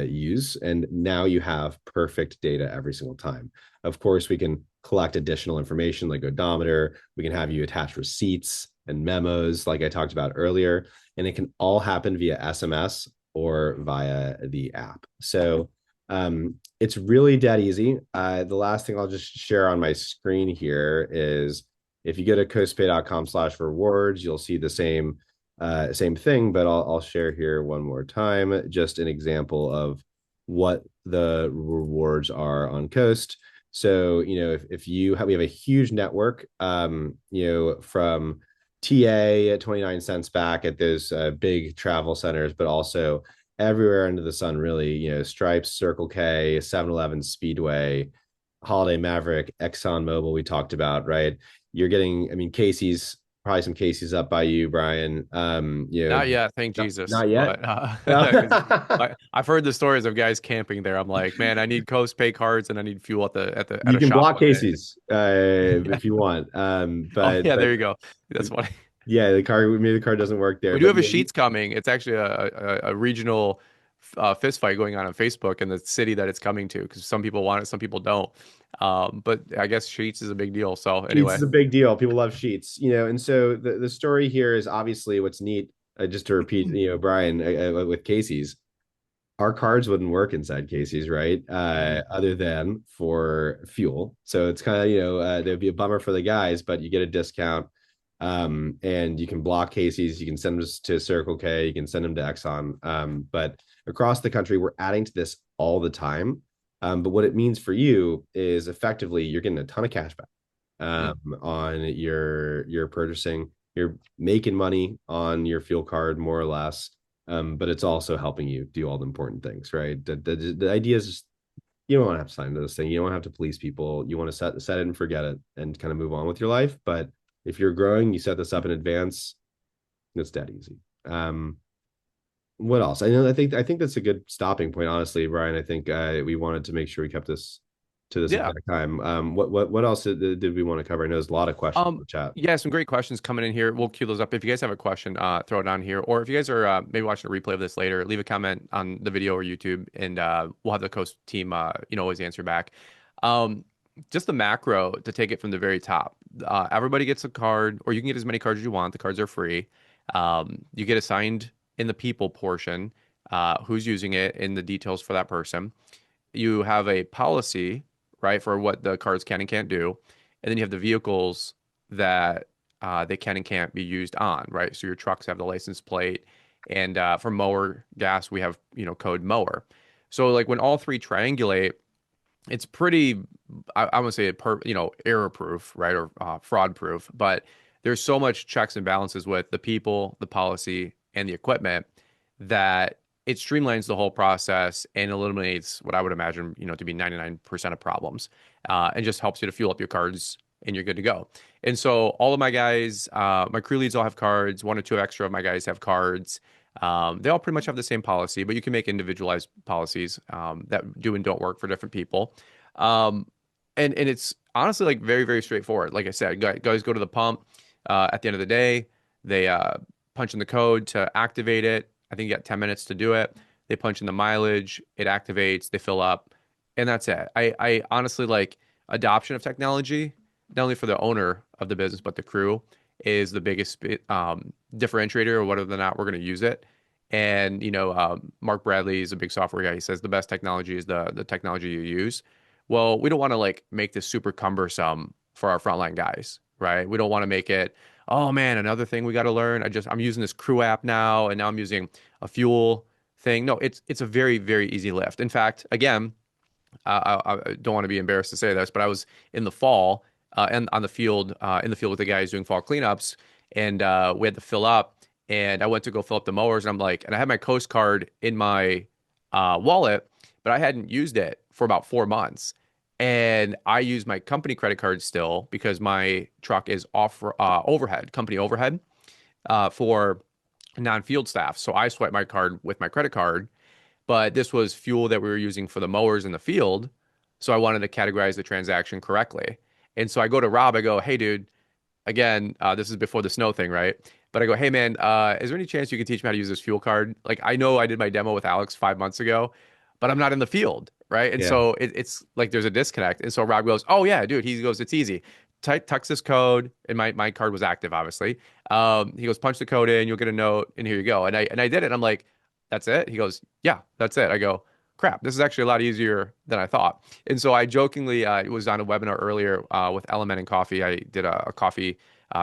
use. And now you have perfect data every single time. Of course, we can collect additional information like odometer. We can have you attach receipts and memos, like I talked about earlier, and it can all happen via SMS or via the app. So it's really dead easy. The last thing I'll just share on my screen here is if you go to coastpay.com/rewards, you'll see the same thing, but I'll share here one more time, just an example of what the rewards are on Coast. So, if we have a huge network, from TA at 29 cents back at those big travel centers, but also everywhere under the sun, really, Stripes, Circle K, 7-Eleven, Speedway, Holiday Maverick, Exxon Mobil, we talked about, right? You're getting, I mean, Casey's, probably some Casey's up by you, Brian. Not yet, thank Not, Jesus. not yet. But because I've heard the stories of guys camping there. I'm like, man, I need Coast Pay cards and I need fuel at You a can shop block one day. Casey's Yeah. if you want. Oh But yeah, there you go. That's funny. yeah, maybe the card doesn't work there. We do But have a yeah, Sheets coming. It's actually a regional. fist fight going on Facebook and the city that it's coming to because some people want it, some people don't. But I guess Sheets is a big deal. So Sheets anyway, is a big deal. People love Sheets, and so the story here is obviously what's neat. Just to repeat, Brian, with Casey's, our cards wouldn't work inside Casey's, right? Mhm. Other than for fuel. So it's kind of, there'd be a bummer for the guys, but you get a discount. And you can block Casey's, you can send them to Circle K, you can send them to Exxon. But across the country, we're adding to this all the time. But what it means for you is effectively you're getting a ton of cash back Mhm. on your purchasing. You're making money on your fuel card more or less, but it's also helping you do all the important things, right? The idea is just you don't want to have to sign to this thing. You don't have to police people. You want to set it and forget it and kind of move on with your life. But if you're growing, you set this up in advance. It's that easy. What else? I think that's a good stopping point, honestly, Brian. I think we wanted to make sure we kept this to this Yeah. exact time. What else did we want to cover? I know there's a lot of questions in Um, the chat. yeah, some great questions coming in here. We'll queue those up. If you guys have a question, throw it on here. Or if you guys are maybe watching a replay of this later, leave a comment on the video or YouTube, and we'll have the Coast team, always answer back. Um, just the macro to take it from the very top. Everybody gets a card, or you can get as many cards as you want. The cards are free. You get assigned in the people portion, who's using it, and the details for that person. You have a policy, right, for what the cards can and can't do, and then you have the vehicles that they can and can't be used on, right? So your trucks have the license plate, and for mower gas, we have code mower. So like when all three triangulate, it's pretty, I would say error proof, right, or fraud proof, but there's so much checks and balances with the people, the policy, and the equipment that it streamlines the whole process and eliminates what I would imagine to be 99% of problems, and just helps you to fuel up your cards and you're good to go. And so all of my guys, my crew leads all have cards. One or two extra of my guys have cards. They all pretty much have the same policy, but you can make individualized policies that do and don't work for different people. Um, and it's honestly like very, very straightforward. Like I said, guys go to the pump at the end of the day. They punch in the code to activate it. I think you got 10 minutes to do it. They punch in the mileage, it activates, they fill up, and that's it. I honestly like adoption of technology, not only for the owner of the business, but the crew is the biggest differentiator or whether or not we're going to use it. And Mark Bradley is a big software guy. He says the best technology is the technology you use. Well, we don't want to like make this super cumbersome for our frontline guys, right? We don't want to make it, oh man, another thing we got to learn. I'm using this crew app now, and now I'm using a fuel thing. No, it's a very, very easy lift. In fact, again, I don't want to be embarrassed to say this, but I was in the fall and on the field in the field with the guys doing fall cleanups, and we had to fill up. And I went to go fill up the mowers, and I'm like, and I had my Coast card in my wallet, but I hadn't used it for about 4 months. And I use my company credit card still because my truck is off overhead, company overhead for non-field staff. So I swipe my card with my credit card, but this was fuel that we were using for the mowers in the field. So I wanted to categorize the transaction correctly. And so I go to Rob, I go, hey, dude, again, this is before the snow thing, right? But I go, hey, man, is there any chance you could teach me how to use this fuel card? Like, I know I did my demo with Alex 5 months ago, but I'm not in the field, right? And Yeah. so it's like there's a disconnect. And so Rob goes, oh, yeah, dude. He goes, it's easy. Text this code, and my card was active, obviously. He goes, punch the code in, you'll get a note, and here you go. And I did it. And I'm like, that's it? He goes, yeah, that's it. I go, crap, this is actually a lot easier than I thought. And so I jokingly was on a webinar earlier with Element and Coffee. I did a coffee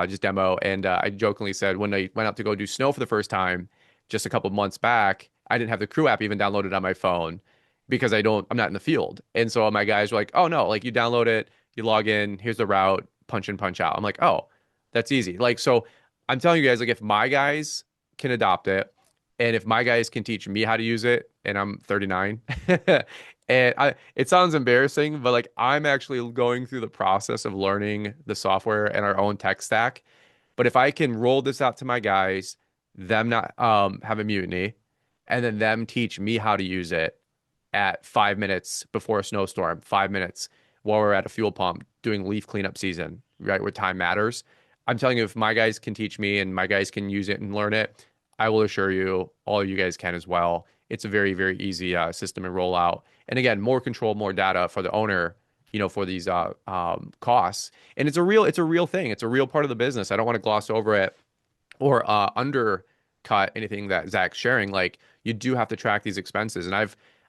just demo, and I jokingly said when I went out to go do snow for the first time, just a couple months back, I didn't have the crew app even downloaded on my phone because I'm not in the field. And so my guys were like, oh no, like you download it, you log in, here's the route, punch in, punch out. I'm like, oh, that's easy. Like, so I'm telling you guys, like if my guys can adopt it, and if my guys can teach me how to use it, and I'm 39, it sounds embarrassing, but like I'm actually going through the process of learning the software and our own tech stack. But if I can roll this out to my guys, them not have a mutiny, and then them teach me how to use it at 5 minutes before a snowstorm, 5 minutes while we're at a fuel pump doing leaf cleanup season, right, where time matters. I'm telling you, if my guys can teach me and my guys can use it and learn it, I will assure you, all you guys can as well. It's a very, very easy system and rollout. And again, more control, more data for the owner, for these costs. And it's a real thing. It's a real part of the business. I don't want to gloss over it or undercut anything that Zach's sharing. Like you do have to track these expenses. And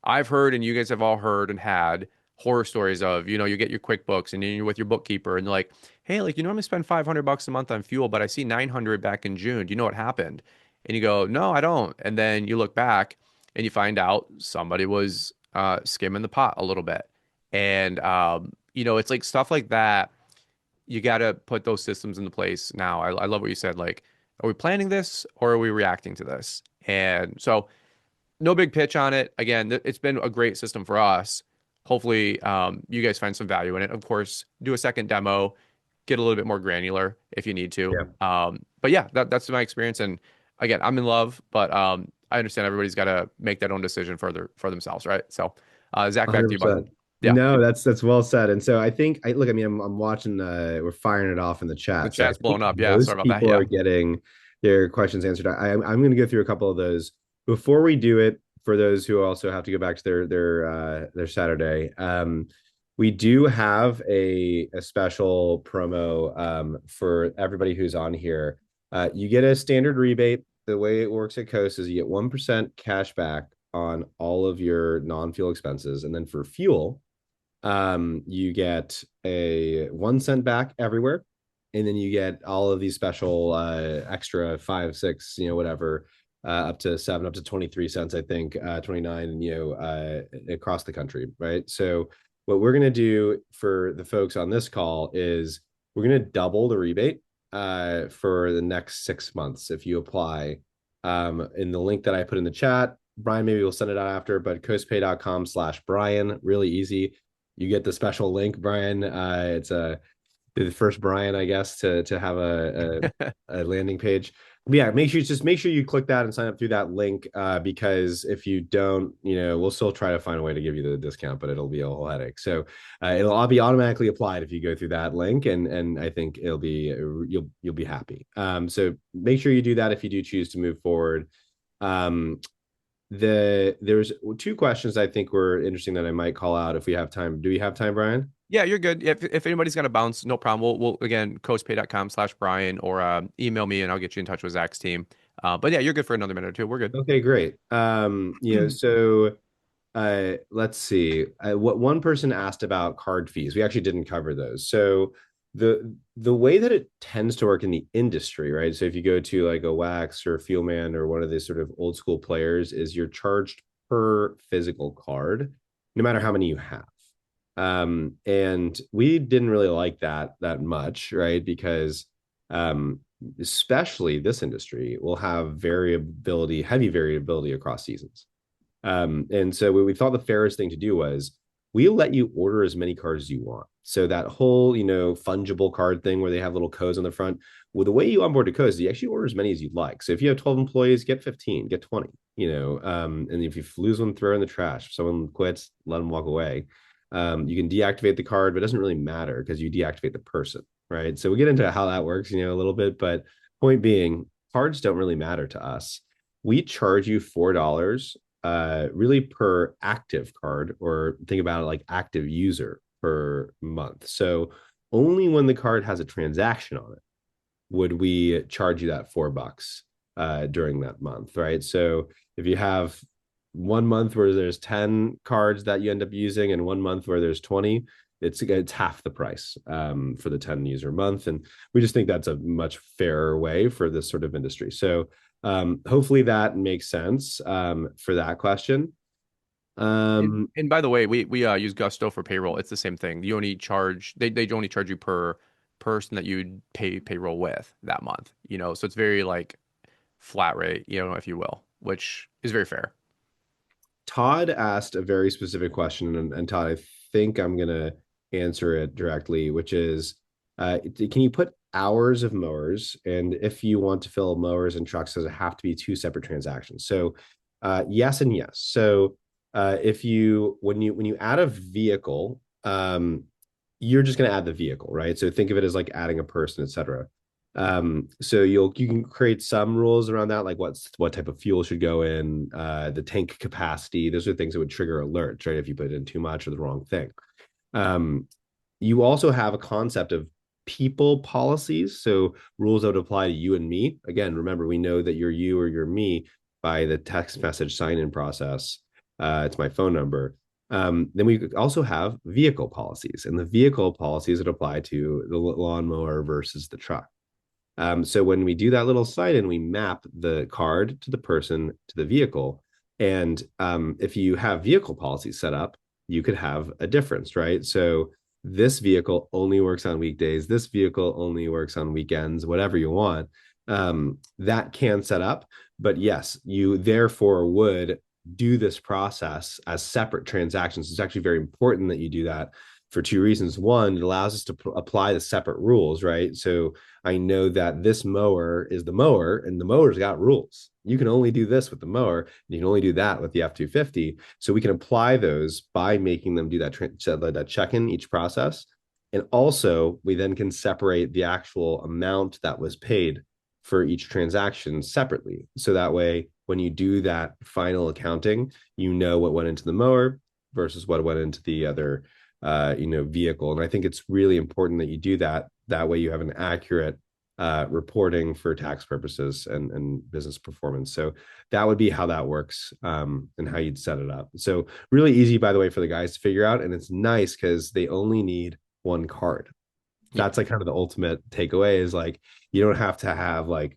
I've heard, and you guys have all heard and had horror stories of, you get your QuickBooks and you're with your bookkeeper and they're like, hey, like you normally spend $500 a month on fuel, but I see 900 back in June. Do you know what happened? And you go, no, I don't. And then you look back and you find out somebody was skimming the pot a little bit. And it's like stuff like that you got to put those systems into place now. I love what you said. Like, are we planning this or are we reacting to this? And so, no big pitch on it. Again, it's been a great system for us. Hopefully, you guys find some value in it. Of course, do a second demo, get a little bit more granular if you need to. Yeah. But yeah, that's my experience. And again, I'm in love, but I understand everybody's got to make that own decision for themselves, right? So, Zach, back to you, bud. 100%. Yeah, No, that's well said. And so I think I look, I mean, I'm watching we're firing it off in the the chat. So I chat's think blowing up. Yeah, sorry most about that. people Yeah. are getting their questions answered. I'm going to go through a couple of those before we do it for those who also have to go back to their Saturday. We do have a special promo for everybody who's on here. You get a standard rebate. The way it works at Coast is you get 1% cash back on all of your non-fuel expenses. And then for fuel, you get a 1 cent back everywhere. And then you get all of these special extra 5, 6, whatever, up to 7, up to 23 cents, I think, 29, across the country, right? So what we're going to do for the folks on this call is we're going to double the rebate for the next 6 months if you apply in the link that I put in the chat. Brian, maybe we'll send it out after, but coastpay.com/Brian, really easy. You get the special link, Brian. It's the first Brian, I guess, to have a landing page. But yeah, make sure you click that and sign up through that link because if you don't, we'll still try to find a way to give you the discount, but it'll be a whole headache. So it'll all be automatically applied if you go through that link, and I think it'll be you'll be happy. So make sure you do that if you do choose to move forward. There's two questions I think were interesting that I might call out if we have time. Do we have time, Brian? Yeah, you're good. If anybody's gonna bounce, no problem. We'll again coastpay.com/Brian or email me and I'll get you in touch with Zach's team. But yeah, you're good for another minute or two. We're good. Okay, great. So let's see. What one person asked about card fees. We actually didn't cover those. So the way that it tends to work in the industry, right? So if you go to like a Wax or Fuelman or one of these sort of old school players, is you're charged per physical card, no matter how many you have. And we didn't really like that much, right? Because especially this industry will have variability, heavy variability across seasons. And so what we thought the fairest thing to do was we'll let you order as many cards as you want. So that whole, fungible card thing where they have little codes on the front, well, the way you onboard to codes is you actually order as many as you'd like. So if you have 12 employees, get 15, get 20, and if you lose one, throw in the trash. If someone quits, let them walk away. You can deactivate the card, but it doesn't really matter because you deactivate the person, right? So we get into how that works, a little bit, but point being, cards don't really matter to us. We charge you $4 really per active card, or think about it like active user per month. So only when the card has a transaction on it would we charge you that $4 during that month, right? So if you have 1 month where there's 10 cards that you end up using and 1 month where there's 20, it's half the price for the 10 user month. And we just think that's a much fairer way for this sort of industry. So hopefully that makes sense for that question. And by the way, we use Gusto for payroll. It's the same thing. You only charge they only charge you per person that you pay payroll with that month. So it's very like flat rate, if you will, which is very fair. Todd asked a very specific question, and Todd, I think I'm gonna answer it directly, which is, can you put hours of mowers, and if you want to fill mowers and trucks, does it have to be two separate transactions? So, yes and yes. So, if you when you add a vehicle, you're just going to add the vehicle, right? So think of it as like adding a person, etc. So you can create some rules around that, like what type of fuel should go in, the tank capacity. Those are things that would trigger alerts, right? If you put in too much or the wrong thing. Um, you also have a concept of people policies, so rules that would apply to you and me. Again, remember, we know that you're you or you're me by the text message sign-in process. It's my phone number. Then we also have vehicle policies, and the vehicle policies that apply to the lawnmower versus the truck. So when we do that little sign in, we map the card to the person to the vehicle. And if you have vehicle policies set up, you could have a difference, right? So this vehicle only works on weekdays. This vehicle only works on weekends, whatever you want. That can set up. But yes, you therefore would do this process as separate transactions. It's actually very important that you do that for two reasons. One, it allows us to apply the separate rules, right? So I know that this mower is the mower and the mower's got rules. You can only do this with the mower, and you can only do that with the F-250. So we can apply those by making them do that check-in each process. And also, we then can separate the actual amount that was paid for each transaction separately. So that way, when you do that final accounting, you know what went into the mower versus what went into the other vehicle. And I think it's really important that you do that. That way you have an accurate reporting for tax purposes and business performance. So that would be how that works, and how you'd set it up. So really easy, by the way, for the guys to figure out. And it's nice because they only need one card. Yeah. That's like kind of the ultimate takeaway is like, you don't have to have like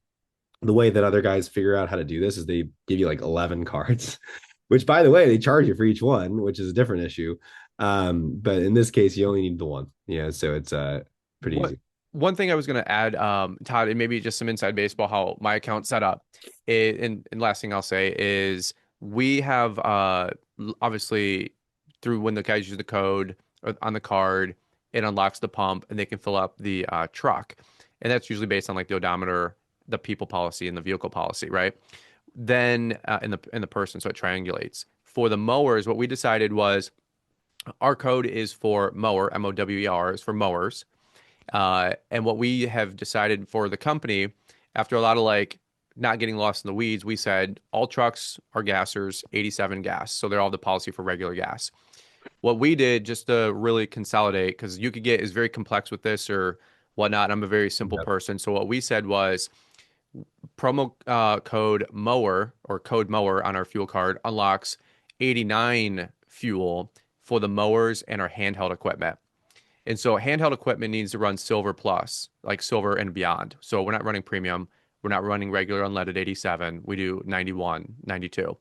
the way that other guys figure out how to do this is they give you like 11 cards, which by the way, they charge you for each one, which is a different issue. But in this case, you only need the one. Yeah. So it's pretty What easy. one thing I was going to add, Todd, and maybe just some inside baseball, how my account's set up. And last thing I'll say is we have obviously through when the guys use the code on the card, it unlocks the pump and they can fill up the truck. And that's usually based on like the odometer, the people policy, and the vehicle policy, right? Then in the person, so it triangulates. For the mowers, what we decided was our code is for mower, MOWER, is for mowers. And what we have decided for the company, after a lot of like not getting lost in the weeds, we said all trucks are gassers, 87 gas. So they're all the policy for regular gas. What we did just to really consolidate, because you could get is very complex with this or whatnot. I'm a very simple Yep. person. So what we said was promo code mower or code mower on our fuel card unlocks 89 fuel for the mowers and our handheld equipment. And so handheld equipment needs to run silver plus, like silver and beyond. So we're not running premium. We're not running regular unleaded 87. We do 91, 92.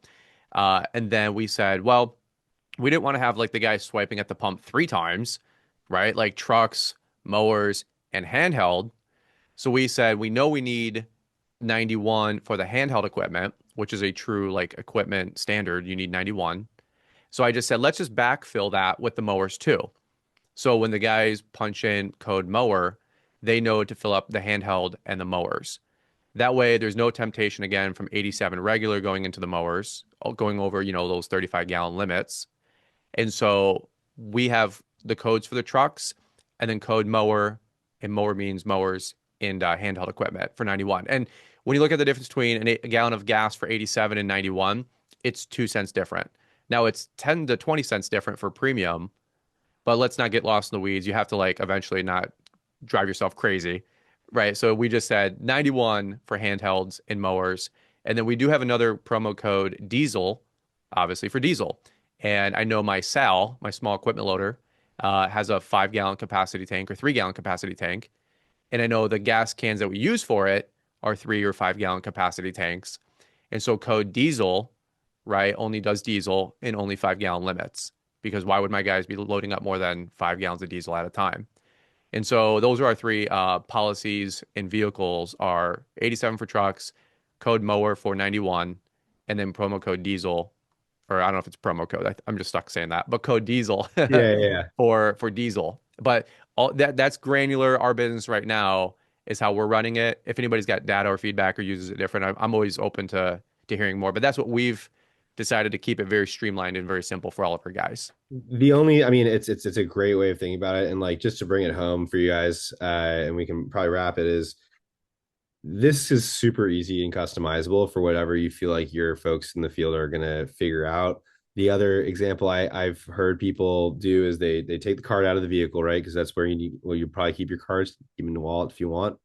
And then we said, well, we didn't want to have like the guy swiping at the pump three times, right? Like trucks, mowers, and handheld. So we said, we know we need 91 for the handheld equipment, which is a true like equipment standard. You need 91. So I just said, let's just backfill that with the mowers too. So when the guys punch in code mower, they know to fill up the handheld and the mowers. That way, there's no temptation again from 87 regular going into the mowers, going over, those 35-gallon limits. And so we have the codes for the trucks and then code mower, and mower means mowers and handheld equipment for 91. And when you look at the difference between a gallon of gas for 87 and 91, it's 2 cents different. Now it's 10 to 20 cents different for premium, but let's not get lost in the weeds. You have to like eventually not drive yourself crazy, right? So we just said 91 for handhelds and mowers. And then we do have another promo code diesel, obviously for diesel. And I know my SAL, my small equipment loader, has a 5-gallon capacity tank or 3-gallon capacity tank. And I know the gas cans that we use for it are 3 or 5-gallon capacity tanks. And so code diesel, right, only does diesel in only 5-gallon limits because why would my guys be loading up more than 5 gallons of diesel at a time? And so those are our three policies in vehicles are 87 for trucks, code mower for 91, and then promo code diesel, or I don't know if it's promo code. I'm just stuck saying that, but code diesel Yeah, yeah, yeah. for diesel. But all that's granular. Our business right now is how we're running it. If anybody's got data or feedback or uses it different, I'm always open to hearing more. But that's what we've decided to keep it very streamlined and very simple for all of our guys. The only, I mean, it's a great way of thinking about it, and like just to bring it home for you guys, and we can probably wrap it is this is super easy and customizable for whatever you feel like your folks in the field are going to figure out. The other example I've heard people do is they take the card out of the vehicle, right? Because that's where you need, well, you probably keep your cards, keep them in the wallet if you want.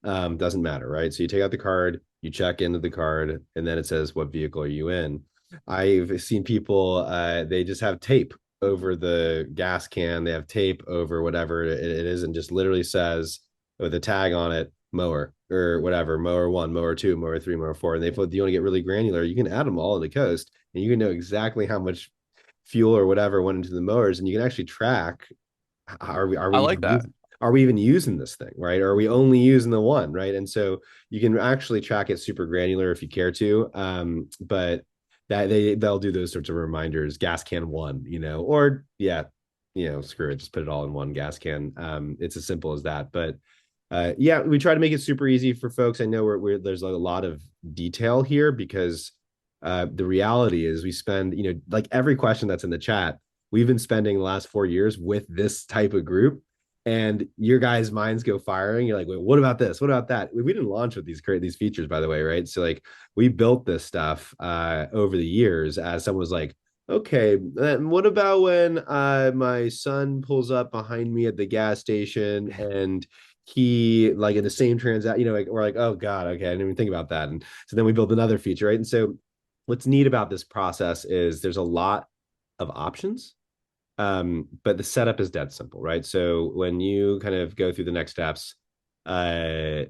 Doesn't matter, right? So you take out the card, you check into the card, and then it says, what vehicle are you in? I've seen people, they just have tape over the gas can, they have tape over whatever it is, and just literally says with a tag on it, mower or whatever, mower one, mower two, mower three, mower four. And they put, you want to get really granular, you can add them all in the coast and you can know exactly how much fuel or whatever went into the mowers, and you can actually track, are we I like that. are we even using this thing, right? Or are we only using the one, right? And so you can actually track it super granular if you care to. But that they'll do those sorts of reminders, gas can one, or yeah, screw it, just put it all in one gas can. It's as simple as that. But yeah, we try to make it super easy for folks. I know there's a lot of detail here because the reality is we spend, like every question that's in the chat, we've been spending the last 4 years with this type of group, and your guys' minds go firing. You're like, wait, what about this? What about that? We didn't launch with these features, by the way, right? So like we built this stuff over the years as someone was like, okay, what about when my son pulls up behind me at the gas station and he like in the same transaction, like we're like, oh God, okay, I didn't even think about that. And so then we built another feature, right? And so what's neat about this process is there's a lot of options, but the setup is dead simple, right? So when you kind of go through the next steps, uh,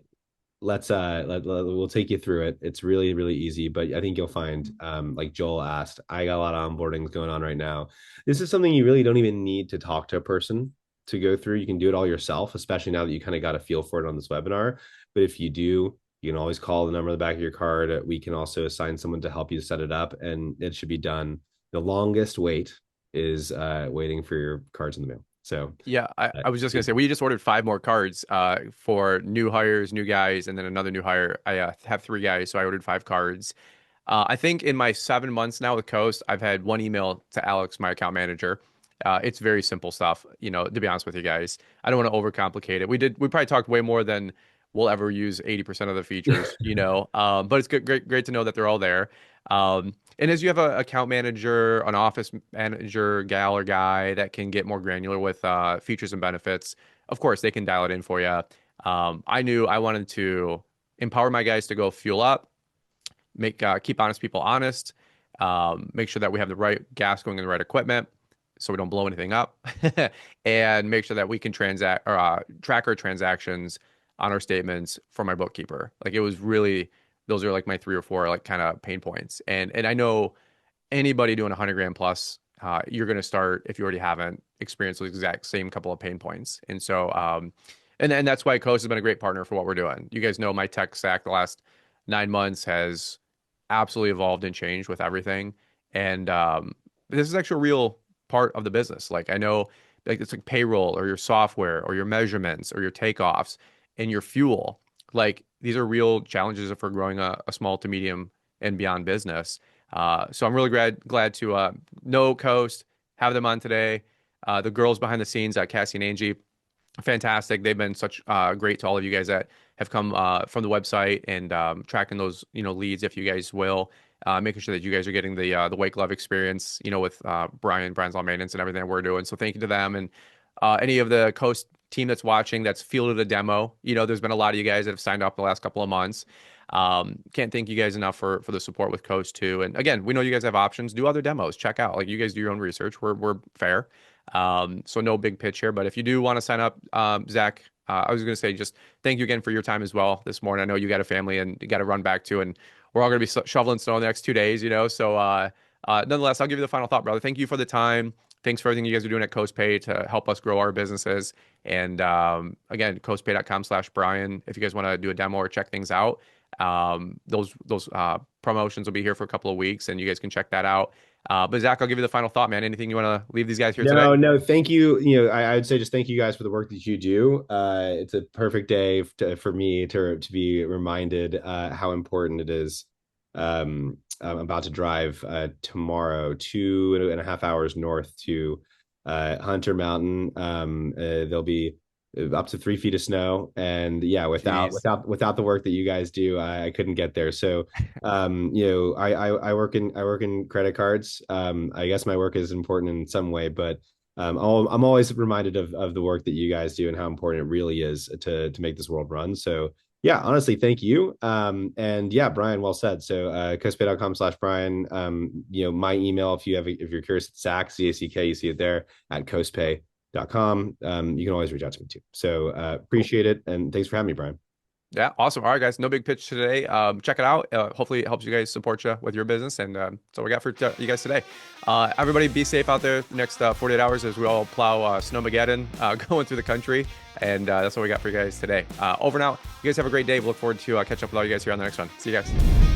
we'll take you through it. It's really really easy, but I think you'll find, like Joel asked, I got a lot of onboardings going on right now. This is something you really don't even need to talk to a person to go through. You can do it all yourself, especially now that you kind of got a feel for it on this webinar. But if you do, you can always call the number on the back of your card. We can also assign someone to help you set it up, and it should be done. The longest wait is waiting for your cards in the mail. So Yeah, uh, I was just gonna say we just ordered 5 more cards for new hires, new guys, and then another new hire. I have 3 guys, so I ordered 5 cards. I think in my 7 months now with Coast, I've had one email to Alex, my account manager. It's very simple stuff, to be honest with you guys. I don't want to overcomplicate it. We probably talked way more than we'll ever use 80% of the features, but it's great to know that they're all there. And as you have an account manager, an office manager, gal or guy that can get more granular with features and benefits, of course, they can dial it in for you. I knew I wanted to empower my guys to go fuel up, keep honest people honest, make sure that we have the right gas going in the right equipment so we don't blow anything up, and make sure that we can track our transactions on our statements for my bookkeeper. Like it was really, those are like my 3 or 4 like kind of pain points. And I know anybody doing 100 grand plus, you're going to start, if you already haven't experienced those exact same couple of pain points. And so, and that's why Coast has been a great partner for what we're doing. You guys know my tech stack the last 9 months has absolutely evolved and changed with everything. And this is actually a real part of the business. Like I know, like it's like payroll or your software or your measurements or your takeoffs and your fuel. Like these are real challenges if we're growing a small to medium and beyond business. So I'm really glad to know Coast, have them on today. The girls behind the scenes, Cassie and Angie, fantastic. They've been such great to all of you guys that have come from the website and tracking those leads, if you guys will, making sure that you guys are getting the white glove experience, with Brian's Law Maintenance and everything that we're doing. So thank you to them and any of the Coast team that's watching that's fielded a demo. There's been a lot of you guys that have signed up the last couple of months. Can't thank you guys enough for the support with Coast too. And again, we know you guys have options. Do other demos. Check out. Like you guys do your own research. We're fair. So no big pitch here, but if you do want to sign up, Zach, I was going to say just thank you again for your time as well this morning. I know you got a family and you got to run back to, and we're all going to be shoveling snow in the next 2 days, So nonetheless, I'll give you the final thought, brother. Thank you for the time. Thanks for everything you guys are doing at CoastPay to help us grow our businesses. And again, coastpay.com/Brian. If you guys want to do a demo or check things out, those promotions will be here for a couple of weeks, and you guys can check that out. But Zach, I'll give you the final thought, man. Anything you want to leave these guys here today? No, thank you. I would say just thank you guys for the work that you do. It's a perfect day for me to be reminded how important it is. I'm about to drive tomorrow 2.5 hours north to Hunter Mountain. There'll be up to 3 feet of snow. And yeah, Jeez. without the work that you guys do, I couldn't get there. So, I work in credit cards. I guess my work is important in some way, but I'm always reminded of the work that you guys do and how important it really is to make this world run. So yeah, honestly, thank you. And yeah, Brian, well said. So coastpay.com/Brian. My email, if you're curious, it's Zach, ZACK, you see it there at coastpay.com. You can always reach out to me too. So Cool. appreciate it. And thanks for having me, Brian. Yeah, awesome. All right, guys, no big pitch today. Check it out. Hopefully, it helps you guys support you with your business. And that's all we got for you guys today. Everybody, be safe out there the next 48 hours as we all plow Snowmageddon going through the country. And that's what we got for you guys today. Over now. You guys have a great day. We look forward to catching up with all you guys here on the next one. See you guys.